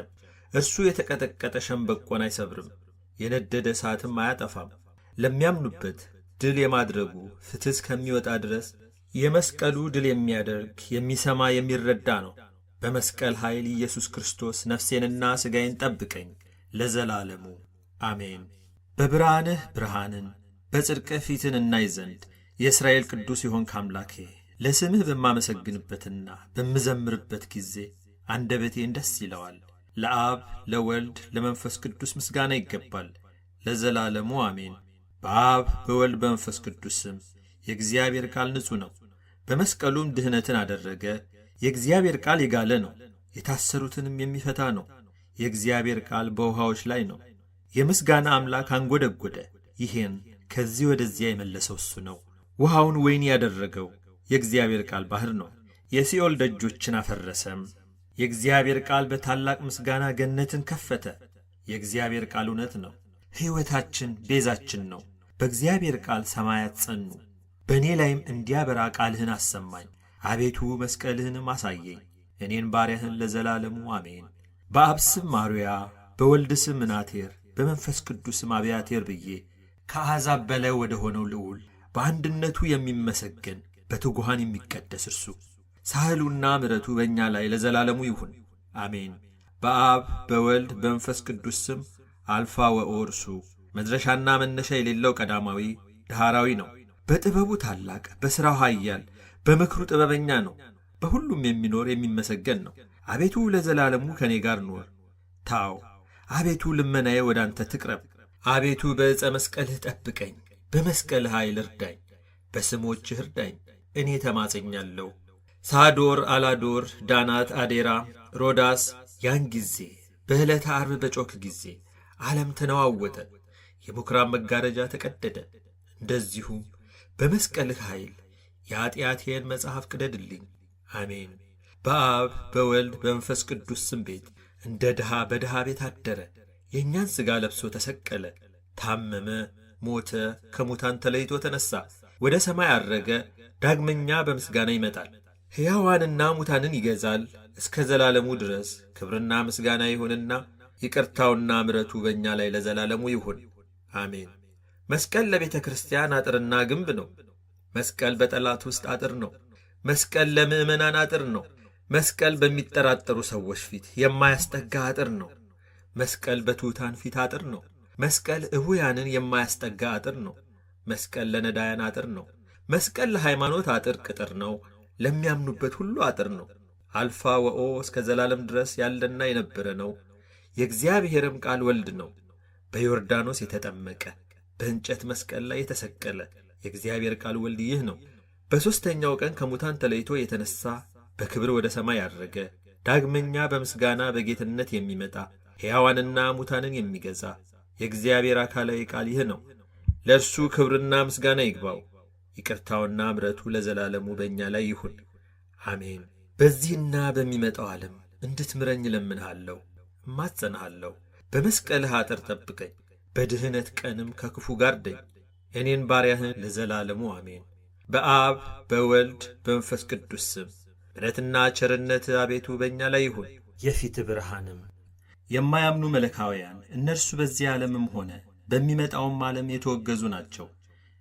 እርሱ የተቀጠቀጠ ሸምበቆን አይሰብርም፣ የነደደ እሳትም አያጠፋም። ለሚያምኑበት ድል የማድረጉ ፍትሕ እስከሚወጣ ድረስ የመስቀሉ ድል የሚያደርግ የሚሰማ የሚረዳ ነው። በመስቀል ኃይል ኢየሱስ ክርስቶስ ነፍሴንና ሥጋዬን ጠብቀኝ ለዘላለሙ አሜን። በብርሃንህ ብርሃንን በጽድቅህ ፊትን እናይ ዘንድ የእስራኤል ቅዱስ የሆንክ አምላኬ ለስምህ በማመሰግንበትና በምዘምርበት ጊዜ አንደበቴን ደስ ይለዋል። ለአብ ለወልድ ለመንፈስ ቅዱስ ምስጋና ይገባል ለዘላለሙ አሜን። በአብ በወልድ በመንፈስ ቅዱስ ስም የእግዚአብሔር ቃል ንጹሕ ነው። በመስቀሉም ድኅነትን አደረገ። የእግዚአብሔር ቃል የጋለ ነው፣ የታሰሩትንም የሚፈታ ነው። የእግዚአብሔር ቃል በውሃዎች ላይ ነው። የምስጋና አምላክ አንጐደጐደ። ይሄን ከዚህ ወደዚያ የመለሰው እሱ ነው። ውሃውን ወይን ያደረገው የእግዚአብሔር ቃል ባሕር ነው። የሲኦል ደጆችን አፈረሰም። የእግዚአብሔር ቃል በታላቅ ምስጋና ገነትን ከፈተ። የእግዚአብሔር ቃል እውነት ነው፣ ሕይወታችን ቤዛችን ነው። በእግዚአብሔር ቃል ሰማያት ጸኑ። በእኔ ላይም እንዲያበራ ቃልህን አሰማኝ። አቤቱ መስቀልህንም አሳየኝ፣ እኔን ባሪያህን ለዘላለሙ አሜን። በአብ ስም ማርያ፣ በወልድ ስም ምናቴር፣ በመንፈስ ቅዱስም አብያቴር ብዬ ከአሕዛብ በላይ ወደ ሆነው ልዑል በአንድነቱ የሚመሰገን በትጉሃን የሚቀደስ እርሱ ሳህሉና ምሕረቱ በእኛ ላይ ለዘላለሙ ይሁን አሜን። በአብ በወልድ በመንፈስ ቅዱስ ስም አልፋ ወኦ እርሱ መድረሻና መነሻ የሌለው ቀዳማዊ ዳህራዊ ነው። በጥበቡ ታላቅ፣ በሥራው ኃያል፣ በምክሩ ጥበበኛ ነው። በሁሉም የሚኖር የሚመሰገን ነው። አቤቱ ለዘላለሙ ከእኔ ጋር ኑር። ታው አቤቱ ልመናዬ ወደ አንተ ትቅረብ። አቤቱ በዕፀ መስቀልህ ጠብቀኝ፣ በመስቀልህ ኃይል እርዳኝ፣ በስሞችህ እርዳኝ፣ እኔ ተማጽኛለሁ። ሳዶር፣ አላዶር፣ ዳናት፣ አዴራ፣ ሮዳስ ያን ጊዜ በዕለተ ዓርብ በጮክ ጊዜ ዓለም ተነዋወጠ፣ የምኵራብ መጋረጃ ተቀደደ። እንደዚሁም በመስቀልህ ኃይል የኀጢአቴን መጽሐፍ ቅደድልኝ አሜን። በአብ በወልድ በመንፈስ ቅዱስ ስም ቤት እንደ ድሃ በድሃ ቤት አደረ። የእኛን ሥጋ ለብሶ ተሰቀለ፣ ታመመ፣ ሞተ፣ ከሙታን ተለይቶ ተነሣ፣ ወደ ሰማይ አረገ። ዳግመኛ በምስጋና ይመጣል፣ ሕያዋንና ሙታንን ይገዛል እስከ ዘላለሙ ድረስ። ክብርና ምስጋና ይሁንና ይቅርታውና ምሕረቱ በእኛ ላይ ለዘላለሙ ይሁን አሜን። መስቀል ለቤተ ክርስቲያን አጥርና ግንብ ነው። መስቀል በጠላት ውስጥ አጥር ነው። መስቀል ለምእመናን አጥር ነው። መስቀል በሚጠራጠሩ ሰዎች ፊት የማያስጠጋ አጥር ነው። መስቀል በትሑታን ፊት አጥር ነው። መስቀል ዕቡያንን የማያስጠጋ አጥር ነው። መስቀል ለነዳያን አጥር ነው። መስቀል ለሃይማኖት አጥር ቅጥር ነው። ለሚያምኑበት ሁሉ አጥር ነው። አልፋ ወኦ እስከ ዘላለም ድረስ ያለና የነበረ ነው። የእግዚአብሔርም ቃል ወልድ ነው። በዮርዳኖስ የተጠመቀ በእንጨት መስቀል ላይ የተሰቀለ የእግዚአብሔር ቃል ወልድ ይህ ነው። በሦስተኛው ቀን ከሙታን ተለይቶ የተነሣ በክብር ወደ ሰማይ ያረገ ዳግመኛ በምስጋና በጌትነት የሚመጣ ሕያዋንና ሙታንን የሚገዛ የእግዚአብሔር አካላዊ ቃል ይህ ነው። ለእርሱ ክብርና ምስጋና ይግባው። ይቅርታውና ምሕረቱ ለዘላለሙ በእኛ ላይ ይሁን አሜን። በዚህና በሚመጣው ዓለም እንድትምረኝ እለምንሃለሁ፣ እማጸንሃለሁ። በመስቀልህ አጥር ጠብቀኝ፣ በድኅነት ቀንም ከክፉ ጋርደኝ፣ እኔን ባሪያህን ለዘላለሙ አሜን። በአብ በወልድ በመንፈስ ቅዱስ ስም ምሕረትና ቸርነት አቤቱ በእኛ ላይ ይሁን። የፊት ብርሃንም የማያምኑ መለካውያን እነርሱ በዚህ ዓለምም ሆነ በሚመጣውም ዓለም የተወገዙ ናቸው።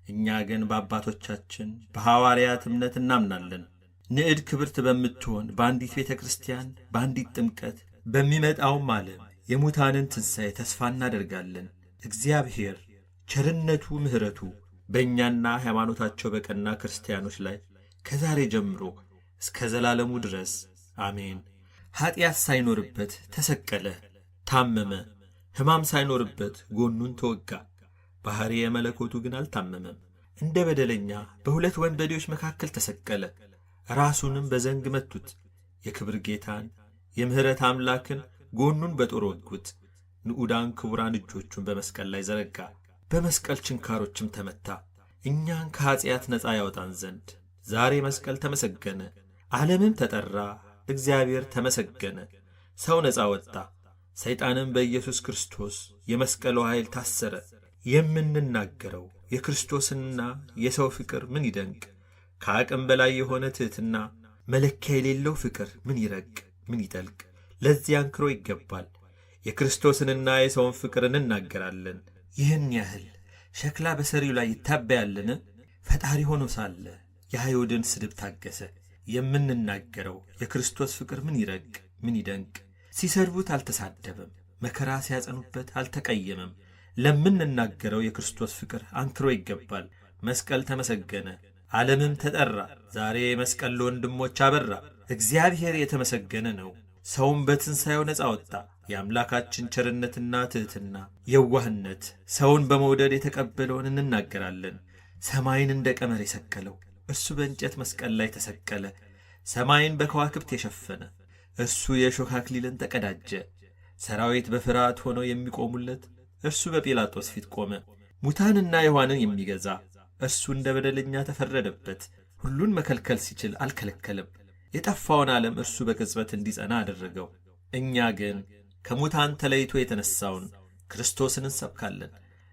እኛ ግን በአባቶቻችን በሐዋርያት እምነት እናምናለን። ንዕድ ክብርት በምትሆን በአንዲት ቤተ ክርስቲያን በአንዲት ጥምቀት በሚመጣውም ዓለም የሙታንን ትንሣኤ ተስፋ እናደርጋለን። እግዚአብሔር ቸርነቱ ምሕረቱ በእኛና ሃይማኖታቸው በቀና ክርስቲያኖች ላይ ከዛሬ ጀምሮ እስከ ዘላለሙ ድረስ አሜን። ኀጢአት ሳይኖርበት ተሰቀለ፣ ታመመ። ሕማም ሳይኖርበት ጎኑን ተወጋ። ባሕርየ መለኮቱ ግን አልታመመም። እንደ በደለኛ በሁለት ወንበዴዎች መካከል ተሰቀለ። ራሱንም በዘንግ መቱት። የክብር ጌታን የምሕረት አምላክን ጎኑን በጦር ወጉት። ንዑዳን ክቡራን እጆቹን በመስቀል ላይ ዘረጋ። በመስቀል ችንካሮችም ተመታ። እኛን ከኀጢአት ነፃ ያወጣን ዘንድ ዛሬ መስቀል ተመሰገነ። ዓለምም ተጠራ፣ እግዚአብሔር ተመሰገነ። ሰው ነፃ ወጣ። ሰይጣንም በኢየሱስ ክርስቶስ የመስቀሉ ኃይል ታሰረ። የምንናገረው የክርስቶስና የሰው ፍቅር ምን ይደንቅ! ከአቅም በላይ የሆነ ትሕትና፣ መለኪያ የሌለው ፍቅር ምን ይረቅ ምን ይጠልቅ! ለዚህ አንክሮ ይገባል። የክርስቶስንና የሰውን ፍቅር እንናገራለን። ይህን ያህል ሸክላ በሰሪው ላይ ይታበያልን? ፈጣሪ ሆኖ ሳለ የአይሁድን ስድብ ታገሰ። የምንናገረው የክርስቶስ ፍቅር ምን ይረቅ ምን ይደንቅ! ሲሰድቡት አልተሳደበም፣ መከራ ሲያጸኑበት አልተቀየመም። ለምንናገረው የክርስቶስ ፍቅር አንክሮ ይገባል። መስቀል ተመሰገነ፣ ዓለምም ተጠራ። ዛሬ መስቀል ለወንድሞች አበራ። እግዚአብሔር የተመሰገነ ነው። ሰውም በትንሣኤው ነፃ ወጣ። የአምላካችን ቸርነትና ትሕትና፣ የዋህነት ሰውን በመውደድ የተቀበለውን እንናገራለን። ሰማይን እንደ ቀመር የሰቀለው እርሱ በእንጨት መስቀል ላይ ተሰቀለ። ሰማይን በከዋክብት የሸፈነ እርሱ የእሾህ አክሊልን ተቀዳጀ። ሰራዊት በፍርሃት ሆነው የሚቆሙለት እርሱ በጲላጦስ ፊት ቆመ። ሙታንና ሕያዋንን የሚገዛ እርሱ እንደ በደለኛ ተፈረደበት። ሁሉን መከልከል ሲችል አልከለከለም። የጠፋውን ዓለም እርሱ በቅጽበት እንዲጸና አደረገው። እኛ ግን ከሙታን ተለይቶ የተነሣውን ክርስቶስን እንሰብካለን።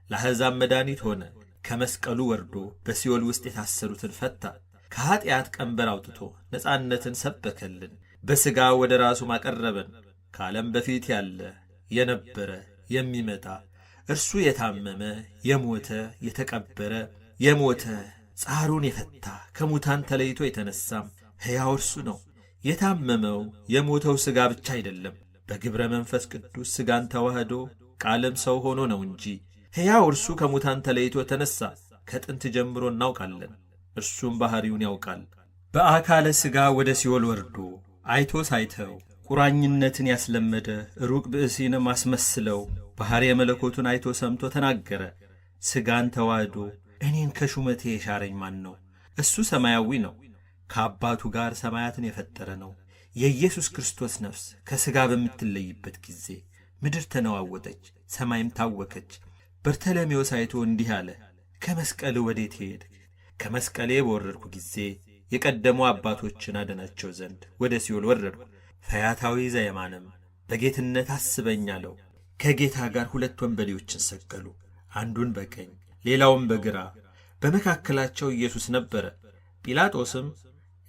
ለአሕዛብ መድኃኒት ሆነ። ከመስቀሉ ወርዶ በሲኦል ውስጥ የታሰሩትን ፈታ። ከኀጢአት ቀንበር አውጥቶ ነፃነትን ሰበከልን። በሥጋ ወደ ራሱ አቀረበን። ከዓለም በፊት ያለ የነበረ የሚመጣ እርሱ የታመመ የሞተ የተቀበረ የሞተ ጻሩን የፈታ ከሙታን ተለይቶ የተነሳም ሕያው እርሱ ነው። የታመመው የሞተው ሥጋ ብቻ አይደለም፣ በግብረ መንፈስ ቅዱስ ሥጋን ተዋህዶ ቃልም ሰው ሆኖ ነው እንጂ። ሕያው እርሱ ከሙታን ተለይቶ ተነሣ። ከጥንት ጀምሮ እናውቃለን፣ እርሱም ባሕሪውን ያውቃል። በአካለ ሥጋ ወደ ሲኦል ወርዶ አይቶ ሳይተው ቁራኝነትን ያስለመደ ሩቅ ብእሲንም አስመስለው ባሕርየ መለኮቱን አይቶ ሰምቶ ተናገረ። ሥጋን ተዋህዶ እኔን ከሹመቴ የሻረኝ ማን ነው? እሱ ሰማያዊ ነው፣ ከአባቱ ጋር ሰማያትን የፈጠረ ነው። የኢየሱስ ክርስቶስ ነፍስ ከሥጋ በምትለይበት ጊዜ ምድር ተነዋወጠች፣ ሰማይም ታወከች። በርተለሜዎስ አይቶ እንዲህ አለ፣ ከመስቀል ወዴት ሄድክ? ከመስቀሌ በወረድኩ ጊዜ የቀደሙ አባቶችን አድናቸው ዘንድ ወደ ሲኦል ወረድኩ። ፈያታዊ ዘየማንም በጌትነት አስበኝ አለው። ከጌታ ጋር ሁለት ወንበዴዎችን ሰቀሉ፣ አንዱን በቀኝ ሌላውን በግራ። በመካከላቸው ኢየሱስ ነበረ። ጲላጦስም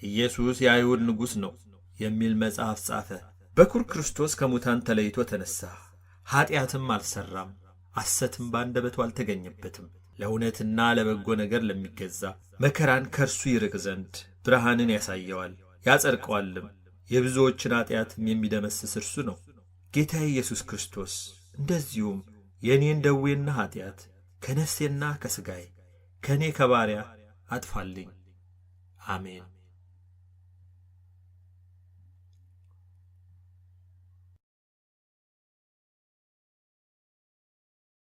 ኢየሱስ የአይሁድ ንጉሥ ነው የሚል መጽሐፍ ጻፈ። በኩር ክርስቶስ ከሙታን ተለይቶ ተነሣ፣ ኀጢአትም አልሠራም፣ ሐሰትም በአንደበቱ አልተገኘበትም። ለእውነትና ለበጎ ነገር ለሚገዛ መከራን ከእርሱ ይርቅ ዘንድ ብርሃንን ያሳየዋል ያጸድቀዋልም። የብዙዎችን ኀጢአትም የሚደመስስ እርሱ ነው ጌታ ኢየሱስ ክርስቶስ። እንደዚሁም የእኔን ደዌና ኀጢአት ከነፍሴና ከሥጋዬ ከእኔ ከባሪያ አጥፋልኝ። አሜን።